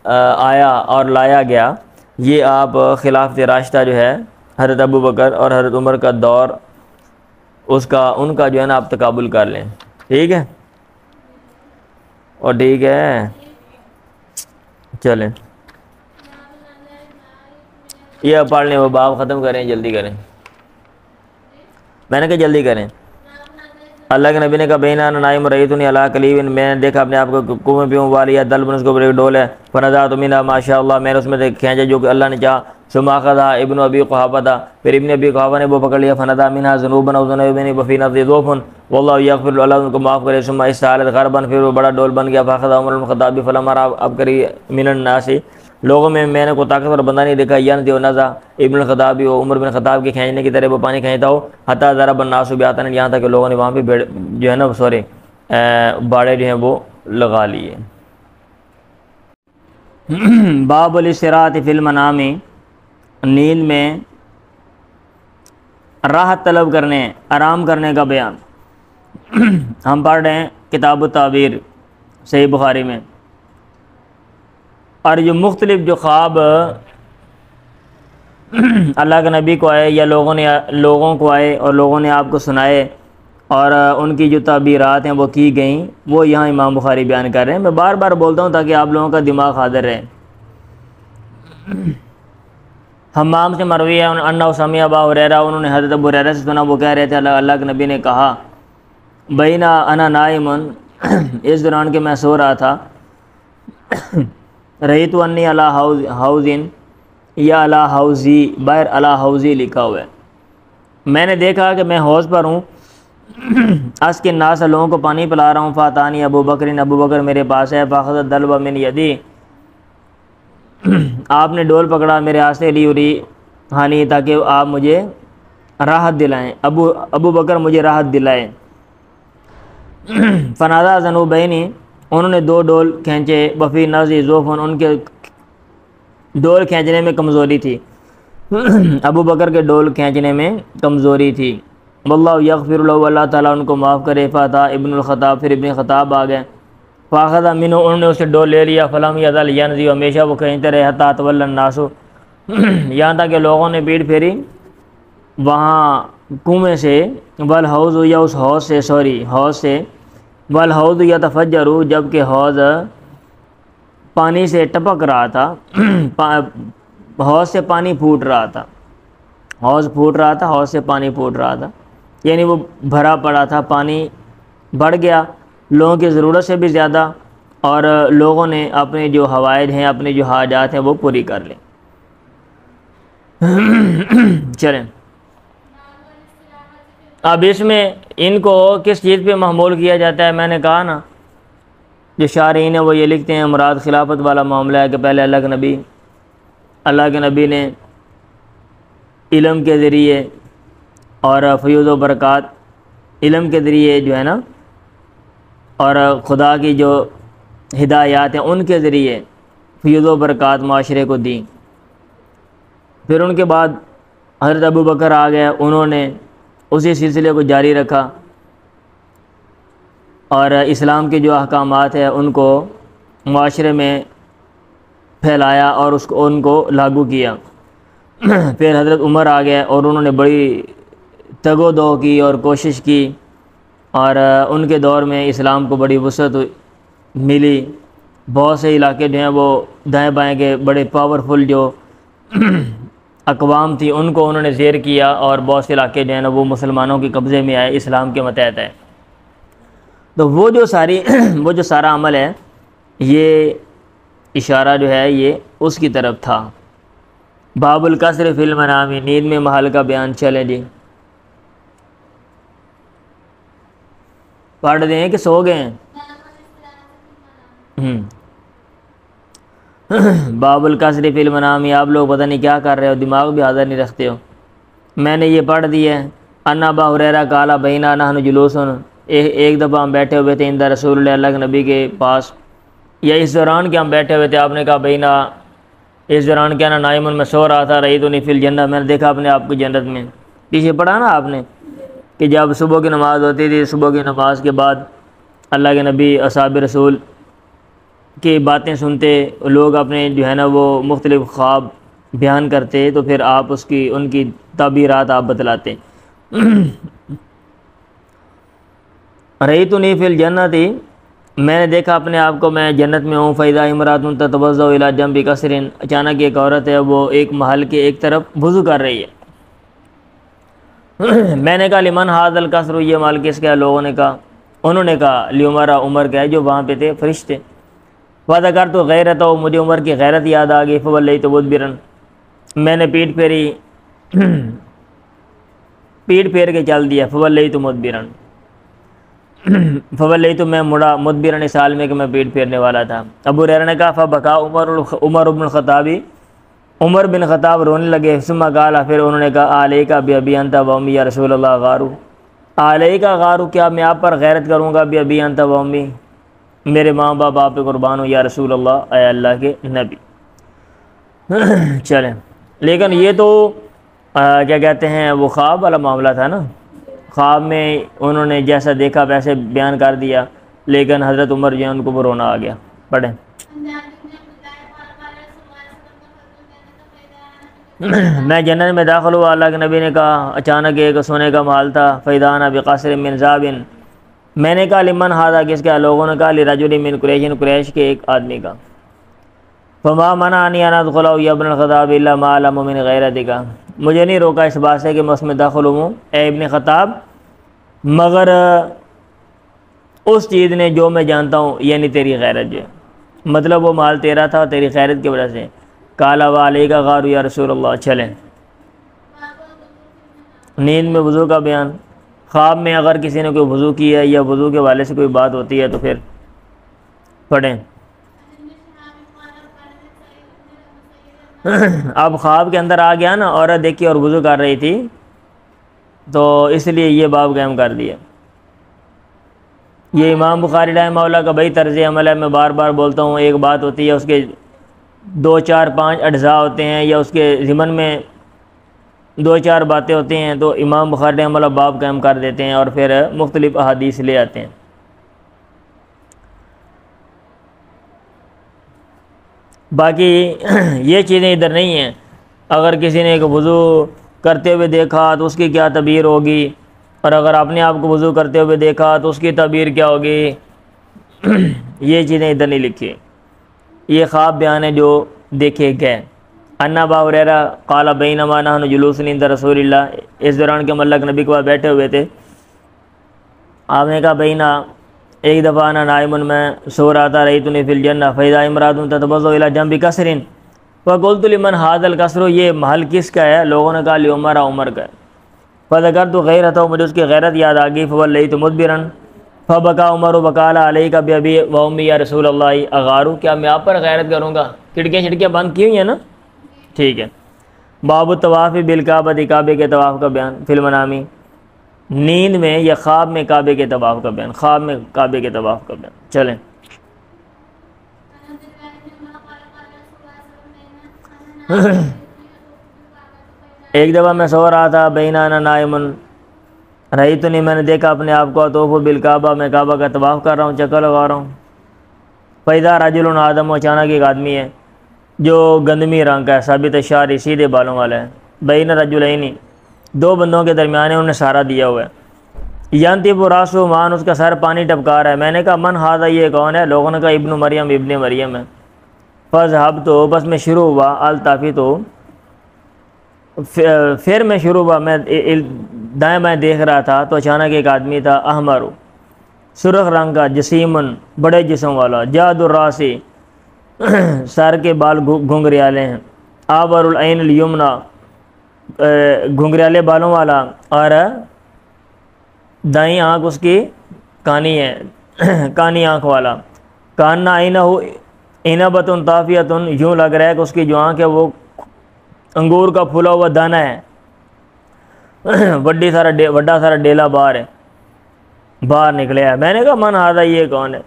Speaker 1: آیا اور لایا گیا، یہ آپ خلافت راشدہ جو ہے حضرت ابو بکر اور حضرت عمر کا دور ان کا جو ہے نا آپ تقابل کر لیں، ٹھیک ہے؟ اور ٹھیک ہے، چلیں یہ پڑھ لیں، وہ باب ختم کریں، جلدی کریں، میں نے کہا جلدی کریں۔ اللہ کے نبی نے کہا بینا نائم رئیتنی علی کلیب، میں نے دیکھا اپنے آپ کو کنویں پہ والی ہے، دلبن اس کے اوپر ایک ڈول ہے، فنزعت منها ما شاء اللہ، میں نے اس میں سے کھینچا جو کہ اللہ نے چاہا، ثم اخذها ابن ابی قحافہ تھا، پھر ابن ابی قحافہ نے وہ پکڑ لیا، فنزع منها ذنوبا او ذنوبین وفی نفسه ضعف واللہ یغفر، اللہ ان کو معاف کرے، ثم استعلت غربا، پھر وہ بڑا ڈول بن گیا، فاخذ عمر بن الخطاب فلما رأى عبقری من الناس، لوگوں میں نے کوئی طاقتور بندہ نہیں دیکھا، ینزع ونزع ابن الخطاب و عمر بن خطاب کے کھینچنے کی طرح وہ پانی کھینچتا ہو، حتی ضرب الناس بیاتن، یہاں تک کہ لوگوں نے وہاں پہ جو ہے نا باڑے جو ہیں وہ لگا لیے۔ باب الاستراحۃ فی المنام، نیند میں راحت طلب کرنے، آرام کرنے کا بیان۔ ہم پڑھ رہے ہیں کتاب التعبیر صحیح بخاری میں، اور جو مختلف جو خواب اللہ کے نبی کو آئے یا لوگوں کو آئے اور لوگوں نے آپ کو سنائے، اور ان کی جو تعبیرات ہیں وہ کی گئیں، وہ یہاں امام بخاری بیان کر رہے ہیں۔ میں بار بار بولتا ہوں تاکہ آپ لوگوں کا دماغ حاضر رہے۔ حمام سے مروی ہے انہ سمع ابا ہریرہ، انہوں نے حضرت ابو ہریرہ سے سنا، وہ کہہ رہے تھے اللہ کے نبی نے کہا بینا انا نائم، اس دوران کہ میں سو رہا تھا، رہیت انی علی حوض یا علی حوضی، باہر علی حوضی لکھا ہوا ہے، میں نے دیکھا کہ میں حوض پر ہوں، اس کے ناس لوگوں کو پانی پلا رہا ہوں، فاتانی ابو بکر میرے پاس ہے، فاخذ دلب من یدی، آپ نے ڈول پکڑا میرے ہاتھ سے، لیوری ہانی، تاکہ آپ مجھے راحت دلائیں، ابو بکر مجھے راحت دلائیں۔ فنادى ذنوبین، انہوں نے 2 ڈول کھینچے، وفی نفسہ ضعف، ان کے ڈول کھینچنے میں کمزوری تھی، ابو بکر کے ڈول کھینچنے میں کمزوری تھی، واللہ یغفر له، اللہ تعالیٰ ان کو معاف کرے، فاتا ابن الخطاب، پھر ابن خطاب آ گئے، فاخذ منہ، انہوں نے اسے ڈول لے لیا، فلم یزل ینزع، ہمیشہ وہ کھینچتے رہے، حتی تولى الناس، یہاں تک کہ لوگوں نے پیٹ پھیری وہاں کنویں سے، والحوض، یا اس حوض سے، والحوض یتفجر، جب کہ حوض پانی سے ٹپک رہا تھا، حوض سے پانی پھوٹ رہا تھا، حوض سے پانی پھوٹ رہا تھا، یعنی وہ بھرا پڑا تھا، پانی بڑھ گیا لوگوں کی ضرورت سے بھی زیادہ، اور لوگوں نے اپنے جو حوائج ہیں، اپنے جو حاجات ہیں وہ پوری کر لیں۔ چلیں اب اس میں ان کو کس چیز پہ محمول کیا جاتا ہے، میں نے کہا نا جو شارحین ہیں وہ یہ لکھتے ہیں مراد خلافت والا معاملہ ہے کہ پہلے اللہ کے نبی نے علم کے ذریعے اور فیوض و برکات، علم کے ذریعے جو ہے نا، اور خدا کی جو ہدایات ہیں ان کے ذریعے فیوض و برکات معاشرے کو دیں، پھر ان کے بعد حضرت ابو بکر آ گئے، انہوں نے اسی سلسلے کو جاری رکھا، اور اسلام کے جو احکامات ہیں ان کو معاشرے میں پھیلایا اور ان کو لاگو کیا۔ پھر حضرت عمر آ گئے اور انہوں نے بڑی تگ و دو کی اور کوشش کی، اور ان کے دور میں اسلام کو بڑی وسعت ملی، بہت سے علاقے جو ہیں وہ دائیں بائیں کے بڑے پاورفل جو اقوام تھی ان کو انہوں نے زیر کیا، اور بہت سے علاقے جو ہیں نا وہ مسلمانوں کے قبضے میں آئے، اسلام کے متحد ہے۔ تو وہ جو سارا عمل ہے یہ اشارہ جو ہے یہ اس کی طرف تھا۔ باب القصر فی المنام، نیند میں محل کا بیان۔ چلیں جی پڑھ دیں کہ سو گئے ہیں؟ باب القصر فی المنام، آپ لوگ پتہ نہیں کیا کر رہے ہو، دماغ بھی حاضر نہیں رکھتے ہو۔ میں نے یہ پڑھ دی ہے۔ ان ابا ہریرہ قال بینا نحن جلوس، ایک دفعہ ہم بیٹھے ہوئے تھے عند رسول اللہ، اللہ کے نبی کے پاس، یا اس دوران کہ ہم بیٹھے ہوئے تھے، آپ نے کہا بینا، اس دوران کیا نا نائم، میں سو رہا تھا، رأیتنی فی الجنہ، میں نے دیکھا اپنے آپ کو جنت میں۔ پیچھے پڑھا نا آپ نے کہ جب صبح کی نماز ہوتی تھی، صبح کی نماز کے بعد اللہ کے نبی اصحاب رسول کی باتیں سنتے، لوگ اپنے جو ہے نا وہ مختلف خواب بیان کرتے، تو پھر آپ ان کی تعبیرات آپ بتلاتے۔ رأیتنی فی الجنۃ، میں نے دیکھا اپنے آپ کو میں جنت میں ہوں۔ فإذا امرأۃ تتوضأ إلى جنب قصر، اچانک ایک عورت ہے وہ ایک محل کے ایک طرف وضو کر رہی ہے۔ میں نے کہا لمن هذا القصر، یہ محل کس کا ہے؟ لوگوں نے کہا، انہوں نے کہا لعمر، عمر کا ہے جو وہاں پہ تھے فرشتے۔ فذكرت غیرتہ، مجھے عمر کی غیرت یاد آ گئی۔ فولیت مدبرا، میں نے پیٹ پھیر کے چل دیا۔ فولیت مدبرا، فولیت میں مڑا، مدبرا اس حال میں کہ میں پیٹ پھیرنے والا تھا۔ ابو ہریرہ نے کہا فبکا عمر بن الخطاب، عمر بن خطاب رونے لگے۔ ثم قال، پھر انہوں نے کہا علیک بأبی انت و امی یا رسول اللہ غارو، علیک غارو، کیا میں آپ پر غیرت کروں گا؟ بأبی انت و امی، میرے ماں باپ آپ پہ قربان ہوں، یا رسول اللہ، اے اللہ کے نبی۔ چلیں، لیکن یہ تو کیا کہتے ہیں، وہ خواب والا معاملہ تھا نا، خواب میں انہوں نے جیسا دیکھا ویسے بیان کر دیا، لیکن حضرت عمر جو ہے ان کو رونا آ گیا۔ پڑھیں۔ میں جنت میں داخل ہوا، اللہ کے نبی نے کہا، اچانک ایک سونے کا محل تھا۔ فإذا أنا بقصر من ذهب، میں نے کہا لمن هذا، کس کا؟ لوگوں نے کہا لرجل من قریش، قریش کے ایک آدمی کا۔ فما منعني ان ادخل یا ابن الخطاب الا ما علم من غیرتک، مجھے نہیں روکا اس بات سے کہ میں اس میں داخل ہوں اے ابن خطاب، مگر اس چیز نے جو میں جانتا ہوں، یعنی تیری غیرت جو ہے، مطلب وہ مال تیرا تھا تیری غیرت کی وجہ سے۔ کالا وعلیک غار یا رسول اللہ۔ چلیں، نیند میں وضو کا بیان۔ خواب میں اگر کسی نے کوئی وضو کی ہے یا وضو کے والے سے کوئی بات ہوتی ہے تو پھر پڑھیں۔ اب خواب کے اندر آ گیا نا، عورت دیکھی اور وضو کر رہی تھی، تو اس لیے یہ باب قائم کر دیا۔ یہ امام بخاری رحمہ اللہ کا بھائی طرز عمل ہے، میں بار بار بولتا ہوں، ایک بات ہوتی ہے اس کے 2 4 5 اجزاء ہوتے ہیں، یا اس کے ضمن میں 2 4 باتیں ہوتی ہیں، تو امام بخاری رحمہ اللہ باب قائم کر دیتے ہیں اور پھر مختلف احادیث لے آتے ہیں۔ باقی یہ چیزیں ادھر نہیں ہیں۔ اگر کسی نے ایک وضو کرتے ہوئے دیکھا تو اس کی کیا تعبیر ہوگی، اور اگر اپنے آپ کو وضو کرتے ہوئے دیکھا تو اس کی تعبیر کیا ہوگی، یہ چیزیں ادھر نہیں لکھی۔ یہ خواب بیان ہے جو دیکھے گئے۔ ان ابا ہریرہ قال بینما نحن جلوس عند رسول اللہ، اس دوران کہ ہم اللہ کے نبی کے پاس بیٹھے ہوئے تھے، آپ نے کہا بینا، ایک دفعہ انا نائم، میں سو رہا تھا، رأیتنی فی الجنہ فإذا امرأۃ تتوضأ إلى جنب قصر فقلت لمن هذا القصر، یہ محل کس کا ہے؟ لوگوں نے کہا لعمر، عمر کا ہے۔ فذكرت غیرتہ، مجھے اس کی غیرت یاد آ گئی۔ فولیت مدبرا فبکا عمر وقال علیک بأبی و امی یا رسول اللہ اغارو، کیا میں آپ پر غیرت کروں گا؟ کھڑکیاں بند کی ہوئی ہیں نا، ٹھیک ہے۔ باب الطواف بالکعبہ، کعبے کے طواف کا بیان۔ فی المنامی، نیند میں یا خواب میں کعبے کے طواف کا بیان، خواب میں کعبے کے طواف کا بیان۔ چلیں، ایک دفعہ میں سو رہا تھا، بینا انا نائم رأیتنی، میں نے دیکھا اپنے آپ کو، اطوف بالکعبہ، میں کعبہ کا طواف کر رہا ہوں، چکر لگا رہا ہوں۔ فإذا رجل آدم، اچانک ایک آدمی ہے جو گندمی رنگ کا ہے، ثابت الشعر، سیدھے بالوں والا ہے، بین رجلین، 2 بندوں کے درمیان ہے، انہوں نے سہارا دیا ہوا ہے۔ ینطف راسہ مان، اس کا سر پانی ٹپکا رہا ہے۔ میں نے کہا من ھذا، یہ کون ہے؟ لوگوں نے کہا ابن مریم، ابن مریم ہے۔ فذهبت، بس میں شروع ہوا، التفت، پھر میں شروع ہوا، میں دائیں بائیں دیکھ رہا تھا، تو اچانک ایک آدمی تھا، احمر، سرخ رنگ کا، جسیمن بڑے جسم والا، جاد الراسی سر کے بال گھنگریالے ہیں، آبر العین الیمنا گھنگریالے بالوں والا، اور دائیں آنکھ اس کی کانی ہے، کانی آنکھ والا، کاننا عینہ عنبۃ طافیۃ، یوں لگ رہا ہے کہ اس کی جو آنکھ ہے وہ انگور کا پھولا ہوا دانہ ہے، بڑا سارا ڈیلا باہر نکلے ہے۔ میں نے کہا من ہاذا، یہ کون ہے؟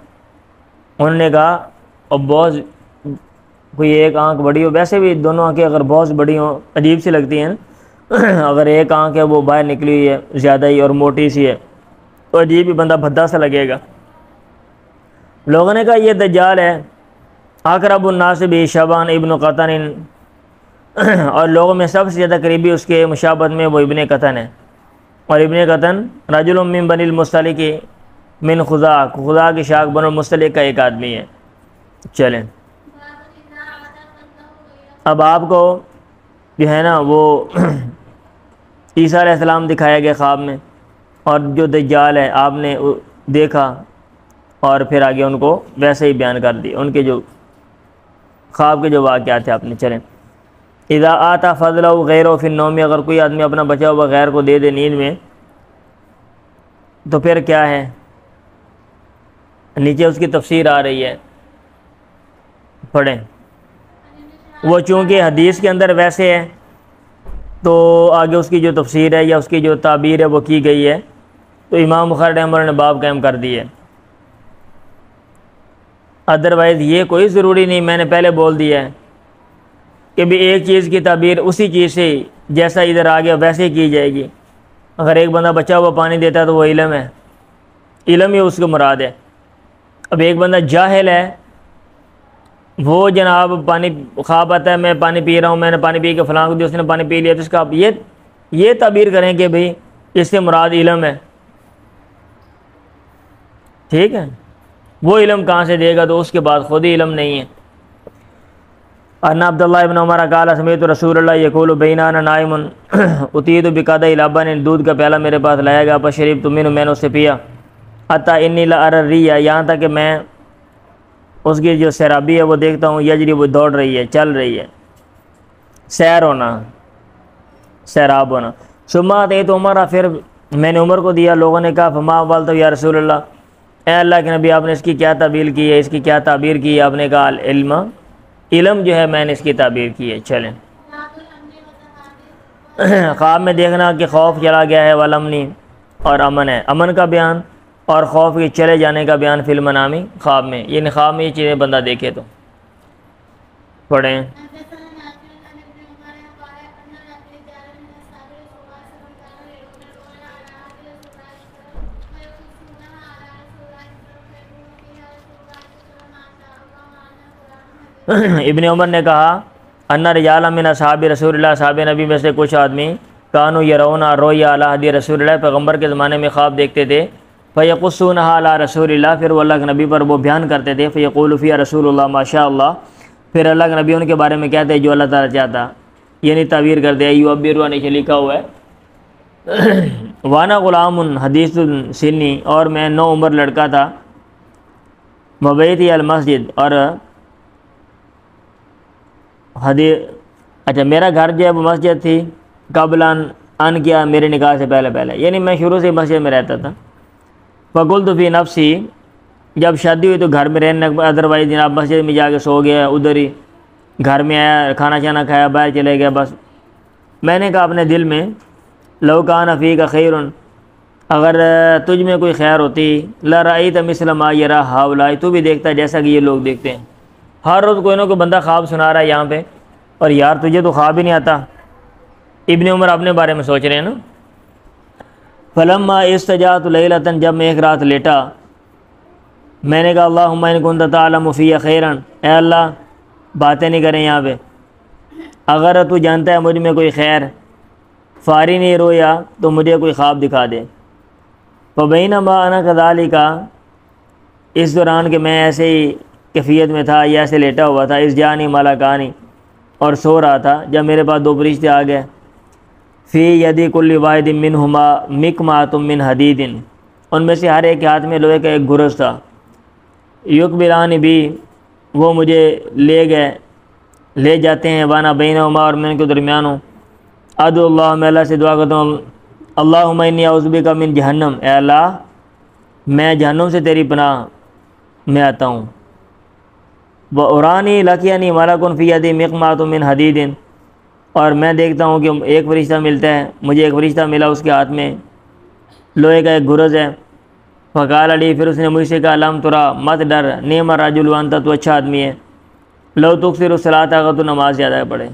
Speaker 1: انہوں نے کہا اب بہت کوئی ایک آنکھ بڑی ہو، ویسے بھی دونوں آنکھیں اگر بہت بڑی ہوں عجیب سی لگتی ہیں، اگر ایک آنکھ ہے وہ باہر نکلی ہوئی ہے زیادہ ہی اور موٹی سی ہے تو عجیب ہی بندہ بھدا سا لگے گا۔ لوگوں نے کہا یہ دجال ہے، اقرب الناس بھی شبان ابن قطن، اور لوگوں میں سب سے زیادہ قریبی اس کے مشابہت میں وہ ابن قطن ہے، اور ابن قطن رجل من بنی المستلق من خزاع کی شاخ بنو المستلق کا ایک آدمی ہے۔ چلیں اب آپ کو جو ہے نا وہ عیسیٰ علیہ السلام دکھایا گیا خواب میں، اور جو دجال ہے آپ نے دیکھا اور پھر آگے ان کو ویسے ہی بیان کر دی، ان کے جو خواب کے جو واقعات تھے آپ نے۔ چلیں اذا آتا فضلہ غیرہ فی النوم، اگر کوئی آدمی اپنا بچا ہوا غیر کو دے دے نیند میں تو پھر کیا ہے؟ نیچے اس کی تفسیر آ رہی ہے، پڑھیں۔ وہ چونکہ حدیث کے اندر ویسے ہے تو آگے اس کی جو تفسیر ہے یا اس کی جو تعبیر ہے وہ کی گئی ہے، تو امام بخاری رحمہ اللہ نے باب قائم کر دی ہے۔ ادروائز یہ کوئی ضروری نہیں، میں نے پہلے بول دیا ہے کہ بھی ایک چیز کی تعبیر اسی چیز سے جیسا ادھر آ گیا ویسے ہی کی جائے گی۔ اگر ایک بندہ بچا ہوا پانی دیتا ہے تو وہ علم ہے، علم ہی اس کو مراد ہے۔ اب ایک بندہ جاہل ہے، وہ جناب پانی خواب آتا ہے میں پانی پی رہا ہوں، میں نے پانی پی کے فلاں کو دیا، اس نے پانی پی لیا، تو اس کا آپ یہ تعبیر کریں کہ بھئی اس سے مراد علم ہے، ٹھیک ہے؟ وہ علم کہاں سے دے گا؟ تو اس کے بعد خود ہی علم نہیں ہے۔ ان عبداللہ ابن عمر قال سمعت رسول اللہ یقول بین انا نائم اتیت بقدح لبن، دودھ کا پیالہ میرے پاس لایا گیا، فشربت منہ، میں نے اس سے پیا، حتی انی لأری الریح، یہاں تک کہ میں اس کی جو سیرابی ہے وہ دیکھتا ہوں، یجری، وہ دوڑ رہی ہے، چل رہی ہے، سیر ہونا، سیراب ہونا۔ ثم اتیت عمر، پھر میں نے عمر کو دیا، لوگوں نے کہا فما بالت یا رسول اللہ، اے اللہ کے نبی آپ نے اس کی کیا تعبیر کی ہے، اس کی کیا تعبیر کی ہے؟ آپ نے کہا علم، علم جو ہے میں نے اس کی تعبیر کی ہے۔ چلیں خواب میں دیکھنا کہ خوف چلا گیا ہے، والامنی، اور امن ہے، امن کا بیان اور خوف کے چلے جانے کا بیان فی المنامی، خواب میں، یعنی خواب میں یہ چیزیں بندہ دیکھے تو پڑھیں۔ ابن عمر نے کہا ان رجالا من اصحاب رسول اللہ، صحابہ نبی میں سے کچھ آدمی کانوا یرون الرؤیا علی عہد رسول اللہ، پیغمبر کے زمانے میں خواب دیکھتے تھے، فیقصونها علی رسول اللہ، پھر وہ اللہ کے نبی پر وہ بیان کرتے تھے، فیقول فی رسول اللہ ما شاء اللہ، پھر اللہ کے نبی ان کے بارے میں کہتے ہیں جو اللہ تعالیٰ چاہتا، یعنی تعبیر کرتے ہیں۔ یعبر، نیچے لکھا ہوا ہے وانا غلام حدیث سنی، اور میں 9 عمر لڑکا تھا، وبیتی المسجد، اور اچھا میرا گھر جو ہے وہ مسجد تھی، قبل ان کیا، میرے نکاح سے پہلے، یعنی میں شروع سے مسجد میں رہتا تھا۔ فقلت فی نفسی، جب شادی ہوئی تو گھر میں رہنے، ادروائز جناب مسجد میں جا کے سو گیا، ادھر ہی گھر میں آیا، کھانا چانا کھایا، باہر چلے گیا بس۔ میں نے کہا اپنے دل میں لو کان فیک خیر، اگر تجھ میں کوئی خیر ہوتی، لرأیت مثل ما یری ہؤلاء، تو بھی دیکھتا جیسا کہ یہ لوگ دیکھتے ہیں۔ ہر روز کوئی نہ کوئی بندہ خواب سنا رہا ہے یہاں پہ، اور یار تجھے تو خواب ہی نہیں آتا۔ ابن عمر اپنے بارے میں سوچ رہے ہیں نا۔ فلما استجعت لیلۃ، جب میں ایک رات لیٹا، میں نے کہا اللہم ان کنت تعلم فی خیرا، اے اللہ باتیں نہیں کریں یہاں پہ، اگر تو جانتا ہے مجھ میں کوئی خیر، فاری نہیں رویا تو مجھے کوئی خواب دکھا دے۔ فبینما انا کذالک، اس دوران کہ میں ایسے ہی کیفیت میں تھا یا ایسے لیٹا ہوا تھا، اس جانی ملکانی، اور سو رہا تھا، جب میرے پاس 2 فرشتے آ گئے، فی یدی کل واحد منہما مکمات من حدید، ان میں سے ہر ایک کے ہاتھ میں لوہے کا ایک گرز تھا۔ یقبلان بھی، وہ مجھے لے جاتے ہیں، وانا بینہما، اور میں ان کے درمیان ہوں۔ ادعو اللہ، میں اللہ سے دعا کرتا ہوں، اللہم انی اعوذ بک من جہنم، اے اللہ میں جہنم سے تیری پناہ میں آتا ہوں۔ وَأُرَانِي لَقِيَنِي مَلَكٌ فِي يَدِهِ مِقْمَاطٌ مِّن حَدِيدٍ، اور میں دیکھتا ہوں کہ ایک فرشتہ ملتا ہے، مجھے ایک فرشتہ ملا، اس کے ہاتھ میں لوہے کا ایک گرز ہے۔ فقال علی، پھر اس نے مجھ سے کہا، لم ترا، مت ڈر، نعم الرجل وانت، تو اچھا آدمی ہے، لو تکثر الصلاۃ، اگر تو نماز زیادہ پڑھے۔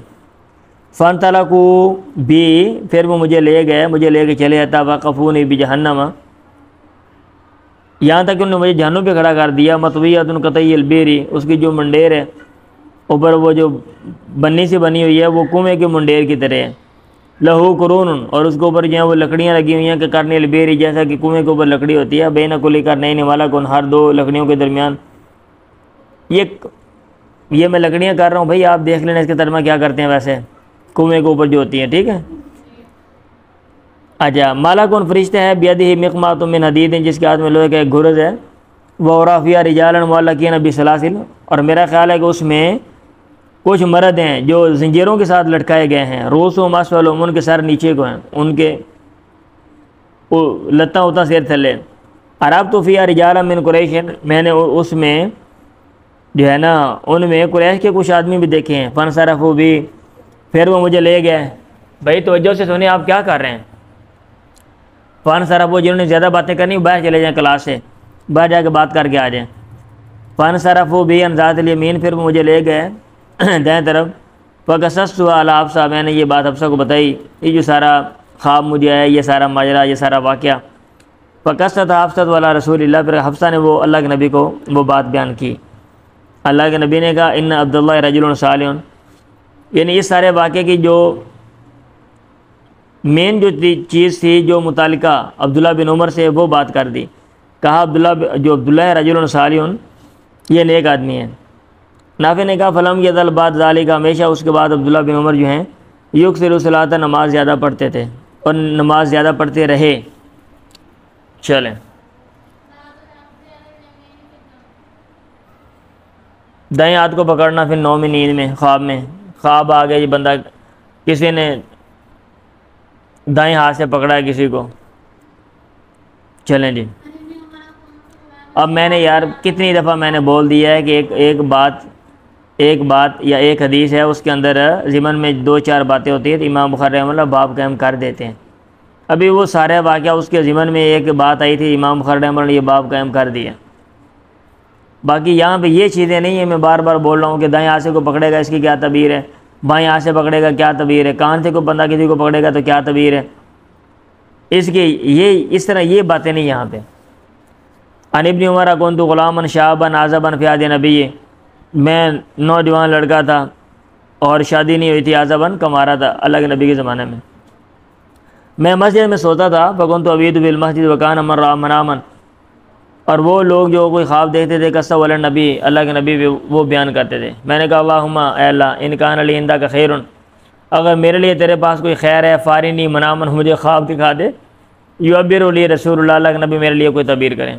Speaker 1: فانطلقوا بی، پھر وہ مجھے لے کے چلے، حتی وقفونی بجہنم، یہاں تک کہ انہوں نے مجھے جہنم پہ کھڑا کر دیا، مطویۃ قطعی البیر، اس کی جو منڈیر ہے اوپر وہ جو بنی سے بنی ہوئی ہے وہ کنویں کے منڈیر کی طرح ہے، لہو قرون، اور اس کے اوپر جو ہیں وہ لکڑیاں لگی ہوئی ہیں کہ کرنے البیر، جیسا کہ کنویں کے اوپر لکڑی ہوتی ہے، بین کل قرنین ملک، ہر دو لکڑیوں کے درمیان۔ یہ میں لکڑیاں کر رہا ہوں بھائی، آپ دیکھ لینا اس کے ترجمہ کیا کرتے ہیں ویسے، کنویں کے اوپر جو ہوتی ہیں، ٹھیک ہے۔ اچھا، مالکن فرشتہ ہے، بیدہ مقماۃ من حدید، جس کے ہاتھ میں لوہے کا ایک گرز ہے، وَأُرَىٰ فِيهَا رِجَالًا مُعَلَّقِينَ بِسَلَاسِلَ، اور میرا خیال ہے کہ اس میں کچھ مرد ہیں جو زنجیروں کے ساتھ لٹکائے گئے ہیں، رؤوسہم اسفل، ان کے سر نیچے کو ہیں، ان کے لتاں ہوتا سیر تھلے۔ عربت فِيهَا رِجَالًا مِّن قُرَيْشٍ، میں نے اس میں جو ہے نا ان میں قریش کے کچھ آدمی بھی دیکھے ہیں، فانصرفوا بھی، پھر وہ مجھے لے گئے۔ بھائی توجہ سے سنیں، آپ کیا کر رہے ہیں؟ فانصرفوا، جنہوں نے زیادہ باتیں کرنی باہر چلے جائیں کلاس سے، باہر جا کے بات کر کے آ جائیں۔ فانصرفوا بی عن ذات الیمین، پھر وہ مجھے لے گئے دائیں طرف۔ فقصصتها علی حفصہ، میں نے یہ بات حفصہ کو بتائی، یہ جو سارا خواب مجھے آیا، یہ سارا ماجرا، یہ سارا واقعہ۔ فقصت حفصہ علی رسول اللہ، پھر حفصہ نے وہ اللہ کے نبی کو وہ بات بیان کی۔ اللہ کے نبی نے کہا، ان عبداللہ رجل صالح، یعنی اس سارے واقعے کی جو مین جو چیز تھی جو متعلقہ عبداللہ بن عمر سے، وہ بات کر دی۔ کہا عبداللہ رجل صالح، یہ نیک آدمی ہے۔ نافع نے کہا، فلم یزل بعد ذالک، ہمیشہ اس کے بعد عبداللہ بن عمر جو ہیں یکثر الصلاۃ، نماز زیادہ پڑھتے تھے اور نماز زیادہ پڑھتے رہے۔ چلیں، دائیں ہاتھ کو پکڑنا پھر نوم نیند میں، خواب آ گیا، یہ بندہ کسی نے دائیں ہاتھ سے پکڑا ہے کسی کو۔ چلیں جی، اب میں نے یار کتنی دفعہ میں نے بول دیا ہے کہ ایک بات یا ایک حدیث ہے، اس کے اندر ضمن میں 2-4 باتیں ہوتی ہیں تو امام بخاری رحمہ اللہ باب قائم کر دیتے ہیں۔ ابھی وہ سارے واقعہ اس کے ضمن میں ایک بات آئی تھی، امام بخاری رحمہ اللہ نے یہ باب قائم کر دیا۔ باقی یہاں پہ یہ چیزیں نہیں ہیں، میں بار بار بول رہا ہوں کہ دائیں ہاتھ سے کو پکڑے گا اس کی کیا تعبیر ہے، بائیں ہاتھ سے پکڑے گا کیا تعبیر ہے، کان سے کوئی بندہ کسی کو پکڑے گا تو کیا تعبیر ہے، اس طرح یہ باتیں نہیں یہاں پہ۔ عن ابن عمر كنت غلاما شابا عازبا فی عہد نبی، میں نوجوان لڑکا تھا اور شادی نہیں ہوئی تھی، عازباً کمارا تھا اللہ کے نبی کے زمانے میں مسجد میں سوتا تھا، فكنت ابیت فی المسجد وکان من رأى مناما، اور وہ لوگ جو کوئی خواب دیکھتے تھے قصہ والا نبی، اللہ کے نبی بھی وہ بیان کرتے تھے۔ میں نے کہا، اللہم، اے اللہ، ان کان علی عندک خیر، اگر میرے لیے تیرے پاس کوئی خیر ہے، فارینی منامن، مجھے خواب دکھا دے، یعبر لی رسول اللہ، اللہ کے نبی میرے لیے کوئی تعبیر کریں۔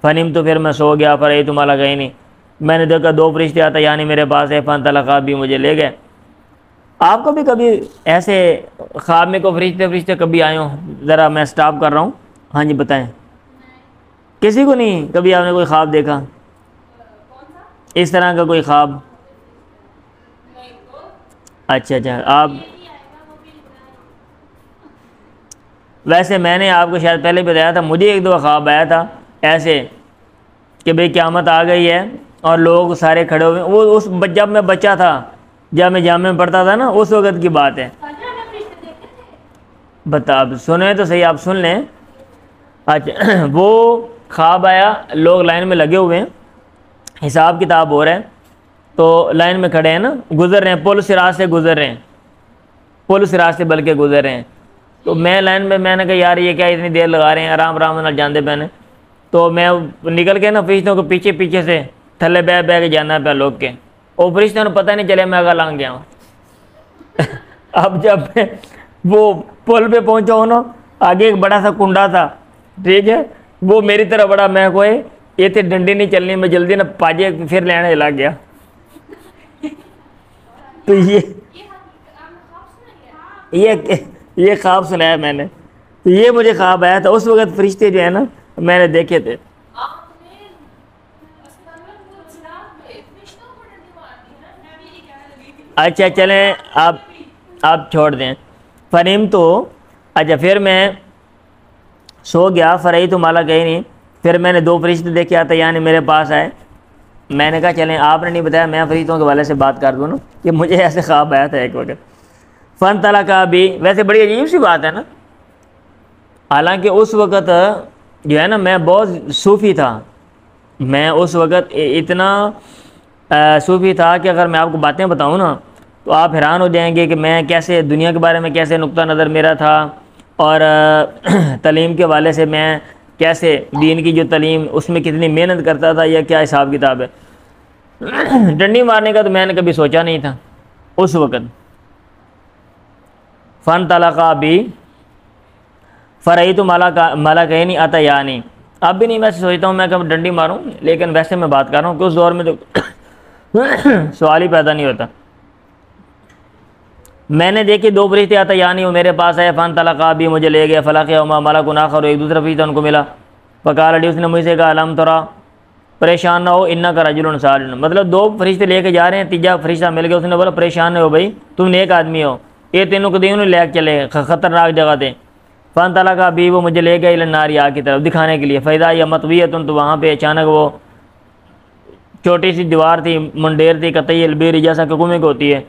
Speaker 1: فنمت، تو پھر میں سو گیا، فرأیت ملکین، میں نے دیکھا 2 فرشتے آتا یعنی میرے پاس ہے، فانطلقا بھی، مجھے لے گئے۔ آپ کو بھی کبھی ایسے خواب میں کوئی فرشتے کبھی آئے ہوں؟ ذرا میں سٹاپ کر رہا ہوں، ہاں جی بتائیں، کسی کو نہیں کبھی آپ نے کوئی خواب دیکھا اس طرح کا کوئی خواب؟ اچھا، آپ ویسے میں نے آپ کو شاید پہلے بتایا تھا، مجھے ایک دو خواب آیا تھا ایسے کہ بھئی قیامت آ گئی ہے اور لوگ سارے کھڑے ہوئے، وہ جب میں بچہ تھا، جب میں جامع میں پڑھتا تھا نا، اس وقت کی بات ہے۔ بتا، آپ سنیں تو صحیح، آپ سن لیں۔ اچھا، وہ خواب آیا، لوگ لائن میں لگے ہوئے ہیں، حساب کتاب ہو رہا ہے، تو لائن میں کھڑے ہیں نا، گزر رہے ہیں، پل صراط سے گزر رہے ہیں، پل صراط سے بلکہ گزر رہے ہیں، تو میں لائن میں نے کہا یار یہ کیا اتنی دیر لگا رہے ہیں، آرام نہ جاندے پہنے، تو میں نکل کے نا فرشتوں کو پیچھے سے تھلے بہ کے جانا پہ لوگ کے، اور فرشتوں نے پتہ نہیں چلے میں آگا لانگ گیا ہوں۔ اب جب وہ پل پہ پہنچا ہوں نا، آگے ایک بڑا سا کنڈا تھا، ٹھیک ہے، وہ میری طرح بڑا، میں کوئی یہ تھے ڈنڈی نہیں چلنی، میں جلدی نہ پاجے پھر لینے لگ گیا. تو یہ خواب سنایا میں نے. تو یہ مجھے خواب آیا تھا اس وقت. فرشتے جو ہے نا میں نے دیکھے تھے. اچھا چلیں آپ چھوڑ دیں. فریم تو اچھا پھر میں سو گیا. فرائی تو مالا کہیں نہیں. پھر میں نے 2 فرشتے دیکھے آتا یعنی میرے پاس آئے. میں نے کہا چلیں آپ نے نہیں بتایا میں فرشتوں کے والے سے بات کر دوں نا کہ مجھے ایسے خواب آیا تھا ایک وقت. فن تلا کا بھی ویسے بڑی عجیب سی بات ہے نا. حالانکہ اس وقت جو ہے نا میں بہت صوفی تھا. میں اس وقت اتنا صوفی تھا کہ اگر میں آپ کو باتیں بتاؤں نا تو آپ حیران ہو جائیں گے کہ میں کیسے دنیا کے بارے میں کیسے نقطہ نظر میرا تھا، اور تعلیم کے حوالے سے میں کیسے دین کی جو تعلیم اس میں کتنی محنت کرتا تھا یا کیا حساب کتاب ہے. ڈنڈی مارنے کا تو میں نے کبھی سوچا نہیں تھا اس وقت. فن طلقا بھی فرائی تو مالا کہیں نہیں آتا یا نہیں. اب بھی نہیں میں سوچتا ہوں میں کب ڈنڈی ماروں، لیکن ویسے میں بات کر رہا ہوں کہ اس دور میں تو سوال ہی پیدا نہیں ہوتا. میں نے دیکھی 2 فرشتے آتا یعنی وہ میرے پاس آئے. فن طلقا بھی مجھے لے گیا. فلاقہ وما ملک آخر، ایک دوسرا فرشتہ ان کو ملا. فقال علی، اس نے مجھ سے کہا الم ترا، پریشان نہ ہو، انک رجل صالح. مطلب 2 فرشتے لے کے جا رہے ہیں، تیجا فرشتہ مل گیا. اس نے بولا پریشان نہ ہو بھائی، تم نیک آدمی ہو. یہ تینوں کو دینوں لے کے چلے خطرناک جگہ تھے. فن طلقا بھی وہ مجھے لے گیا الی النار، آگ کی طرف دکھانے کے لیے. فیضا یا مطویۃ، تو وہاں پہ اچانک وہ چھوٹی سی دیوار تھی، منڈیر تھی، قطعی البیر جیسا کہ کنویں کو ہوتی ہے.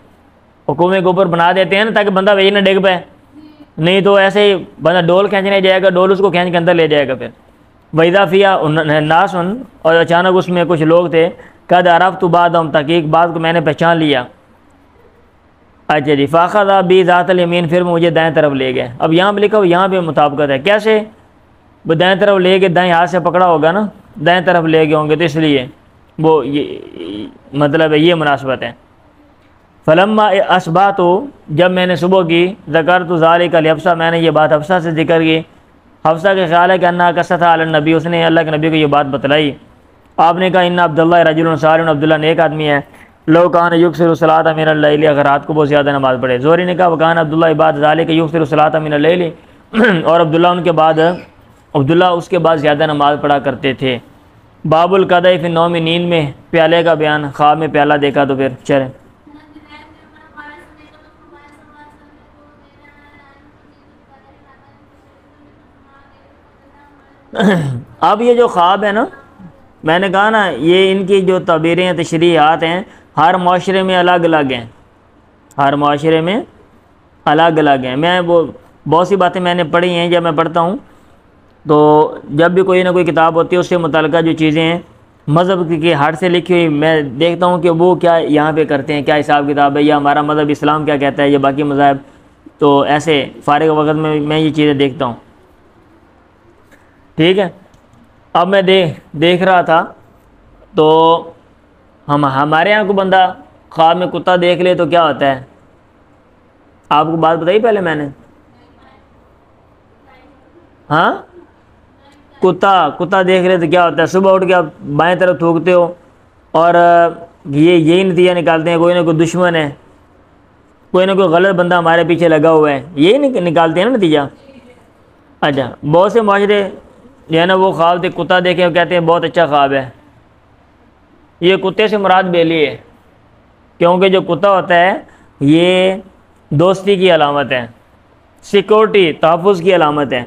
Speaker 1: وہ کنویں کے اوپر بنا دیتے ہیں نا تاکہ بندہ وہی نہ ڈگ پائے، نہیں تو ایسے ہی بندہ ڈول کھینچنے جائے گا، ڈول اس کو کھینچ کے اندر لے جائے گا. پھر ویدا فیا ناس، اور اچانک اس میں کچھ لوگ تھے. قد عرفت بعضهم، تحقیق بعض کو میں نے پہچان لیا. اچھا جی. فاخذ بی ذات الیمین، پھر مجھے دائیں طرف لے گئے. اب یہاں پہ لکھا ہو، یہاں پہ مطابقت ہے. کیسے؟ وہ دائیں طرف لے کے دائیں ہاتھ سے پکڑا ہوگا نا، دائیں طرف لے گئے ہوں گے تو اس لیے وہ مطلب ہے یہ مناسبت ہے. فلما اصبحت، جب میں نے صبح کی، ذکرت ذالک لحفصہ، میں نے یہ بات حفصہ سے ذکر کی. حفصہ کے خیال ہے کہ انہا قصتھا علی النبی، اس نے اللہ کے نبی کو یہ بات بتلائی. آپ نے کہا ان عبداللہ رجل صالح، عبداللہ نیک آدمی ہے. لو کان یکثر الصلاۃ من اللیل، اگر رات کو بہت زیادہ نماز پڑھے. زہری نے کہا وکان عبداللہ بعد ذالک یکثر الصلاۃ من اللیل، اور عبداللہ اس کے بعد زیادہ نماز پڑھا کرتے تھے. باب القدح فی النوم، نیند میں پیالے کا بیان. خواب میں پیالہ دیکھا تو پھر چلیں. اب یہ جو خواب ہے نا، میں نے کہا نا یہ ان کی جو تعبیریں تشریحات ہیں ہر معاشرے میں الگ الگ ہیں. ہر معاشرے میں الگ الگ ہیں. میں وہ بہت سی باتیں میں نے پڑھی ہیں، جب میں پڑھتا ہوں تو جب بھی کوئی نہ کوئی کتاب ہوتی ہے اس سے متعلقہ جو چیزیں ہیں مذہب کی ہٹ سے لکھی ہوئی، میں دیکھتا ہوں کہ وہ کیا یہاں پہ کرتے ہیں، کیا حساب کتاب ہے، یا ہمارا مذہب اسلام کیا کہتا ہے، یا باقی مذاہب. تو ایسے فارغ وقت میں یہ چیزیں دیکھتا ہوں. ٹھیک ہے. اب میں دیکھ رہا تھا تو ہمارے یہاں کو بندہ خواب میں کتا دیکھ لے تو کیا ہوتا ہے؟ آپ کو بات بتائی پہلے میں نے. ہاں، کتا دیکھ لے تو کیا ہوتا ہے؟ صبح اٹھ کے آپ بائیں طرف تھوکتے ہو اور یہی نتیجہ نکالتے ہیں کوئی نہ کوئی دشمن ہے، کوئی نہ کوئی غلط بندہ ہمارے پیچھے لگا ہوا ہے. یہی نکالتے ہیں نا نتیجہ. اچھا، بہت سے معاشرے جو ہے نا وہ خواب کتا دیکھے اور کہتے ہیں بہت اچھا خواب ہے. یہ کتے سے مراد بیلی ہے، کیونکہ جو کتا ہوتا ہے یہ دوستی کی علامت ہے، سیکورٹی تحفظ کی علامت ہے.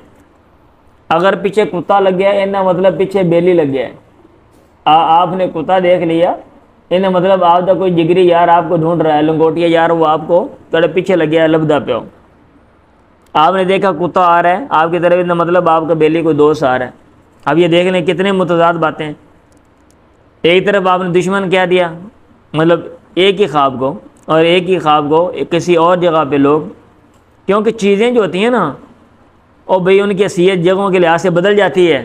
Speaker 1: اگر پیچھے کتا لگ گیا ہے مطلب پیچھے بیلی لگ گیا ہے. آپ نے کتا دیکھ لیا مطلب آپ کا کوئی جگری یار آپ کو ڈھونڈ رہا ہے، لنگوٹیا یار وہ آپ کو تھوڑے پیچھے لگ گیا ہے لبدہ پہ ہو. آپ نے دیکھا کتا آ رہا ہے آپ کی طرف، مطلب آپ کا بیلی کوئی دوست آ رہا ہے. اب یہ دیکھ لیں کتنے متضاد باتیں. ایک طرف آپ نے دشمن کہہ دیا، مطلب ایک ہی خواب کو، اور ایک ہی خواب کو کسی اور جگہ پہ لوگ، کیونکہ چیزیں جو ہوتی ہیں نا اور بھئی ان کی حیثیت جگہوں کے لحاظ سے بدل جاتی ہے.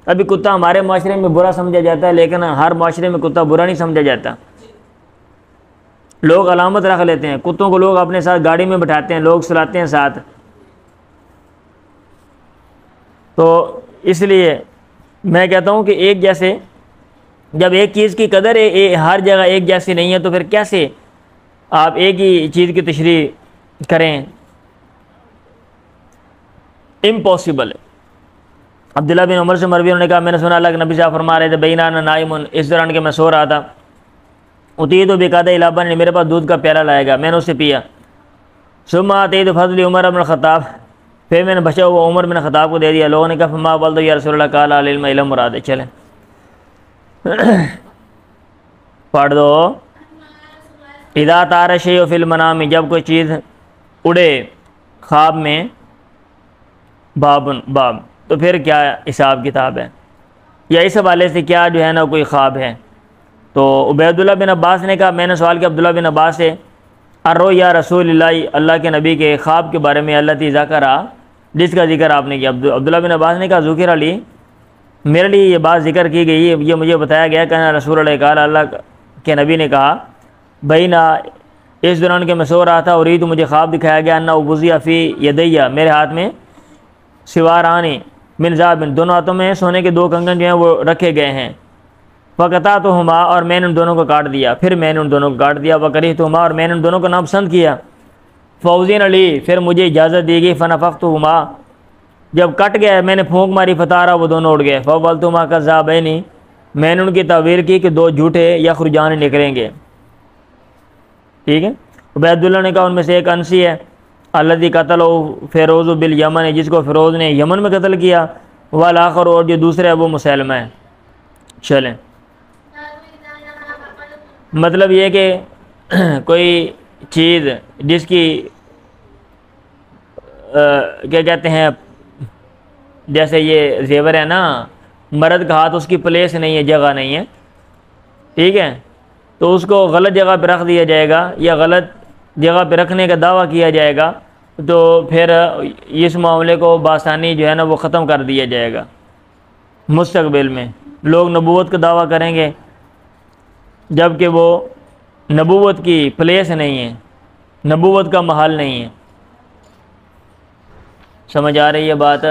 Speaker 1: ابھی کتا ہمارے معاشرے میں برا سمجھا جاتا ہے، لیکن ہر معاشرے میں کتا برا نہیں سمجھا جاتا. لوگ علامت رکھ لیتے ہیں کتوں کو، لوگ اپنے ساتھ گاڑی میں بٹھاتے ہیں، لوگ سلاتے ہیں ساتھ. تو اس لیے میں کہتا ہوں کہ ایک جیسے، جب ایک چیز کی قدر ہے ہر جگہ ایک جیسی نہیں ہے تو پھر کیسے آپ ایک ہی چیز کی تشریح کریں؟ امپاسبل ہے۔ عبداللہ بن عمر سے مروی انہوں نے کہا میں نے سنا اللہ کے نبی صاحب فرما رہے تھے بینا انا نائم، اس دوران کہ میں سو رہا تھا، اتیت بقدح الابن نے میرے پاس دودھ کا پیالہ لائے گا، میں نے اسے پیا، ثم اتیت فضل عمر بن الخطاب، پھر میں نے بچا ہوا عمر بن خطاب کو دے دیا۔ لوگوں نے کہا فما بلد یا رسول اللہ قال العلم علم مراد ہے۔ چلیں پڑھ دو، اذا طار الشیء فی المنام، جب کوئی چیز اڑے خواب میں، باب تو پھر کیا حساب کتاب ہے، یا اس حوالے سے کیا جو ہے نا کوئی خواب ہے؟ تو عبیداللہ بن عباس نے کہا میں نے سوال کیا عبداللہ بن عباس سے، ارو یا رسول اللہ، اللہ کے نبی کے خواب کے بارے میں، اللہ ذکرہ، جس کا ذکر آپ نے کیا۔ عبداللہ بن عباس نے کہا ذکر علی، میرے لیے یہ بات ذکر کی گئی ہے، یہ مجھے بتایا گیا کہ رسول اللہ قال، اللہ کے نبی نے کہا بینا، اس دوران کہ میں سو رہا تھا، ارید، مجھے خواب دکھایا گیا، انا ابوزیہ فی یدیہ، میرے ہاتھ میں سوارانی من ذهب، دونوں ہاتھوں میں سونے کے دو کنگن جو ہیں وہ رکھے گئے ہیں، فقطعتہما، اور میں نے ان دونوں کو کاٹ دیا، پھر میں نے ان دونوں کو کاٹ دیا، وکرہتہما، اور میں نے ان دونوں کو ناپسند کیا، فاذن لی، پھر مجھے اجازت دی گئی، فنفختہما، جب کٹ گیا میں نے پھونک ماری، فتارا، وہ دونوں اڑ گئے، فولتہما کذابین، میں نے ان کی تعبیر کی کہ دو جھوٹے یخرجان نکلیں گے، ٹھیک ہے۔ عبیداللہ نے کہا ان میں سے ایک انسی ہے، الذی قتلہ فیروز بالیمن، جس کو فیروز نے یمن میں قتل کیا، والآخر، اور جو دوسرے ابو مسلمہ ہے۔ چلیں، مطلب یہ کہ کوئی چیز جس کی کیا کہتے ہیں، جیسے یہ زیور ہے نا، مرد کا ہاتھ، اس کی پلیس نہیں ہے، جگہ نہیں ہے، ٹھیک ہے، تو اس کو غلط جگہ پہ رکھ دیا جائے گا، یا غلط جگہ پہ رکھنے کا دعویٰ کیا جائے گا، تو پھر اس معاملے کو بآسانی جو ہے نا وہ ختم کر دیا جائے گا۔ مستقبل میں لوگ نبوت کا دعویٰ کریں گے جبکہ وہ نبوت کی پلیس نہیں ہے، نبوت کا محل نہیں ہے۔ سمجھ آ رہی ہے بات؟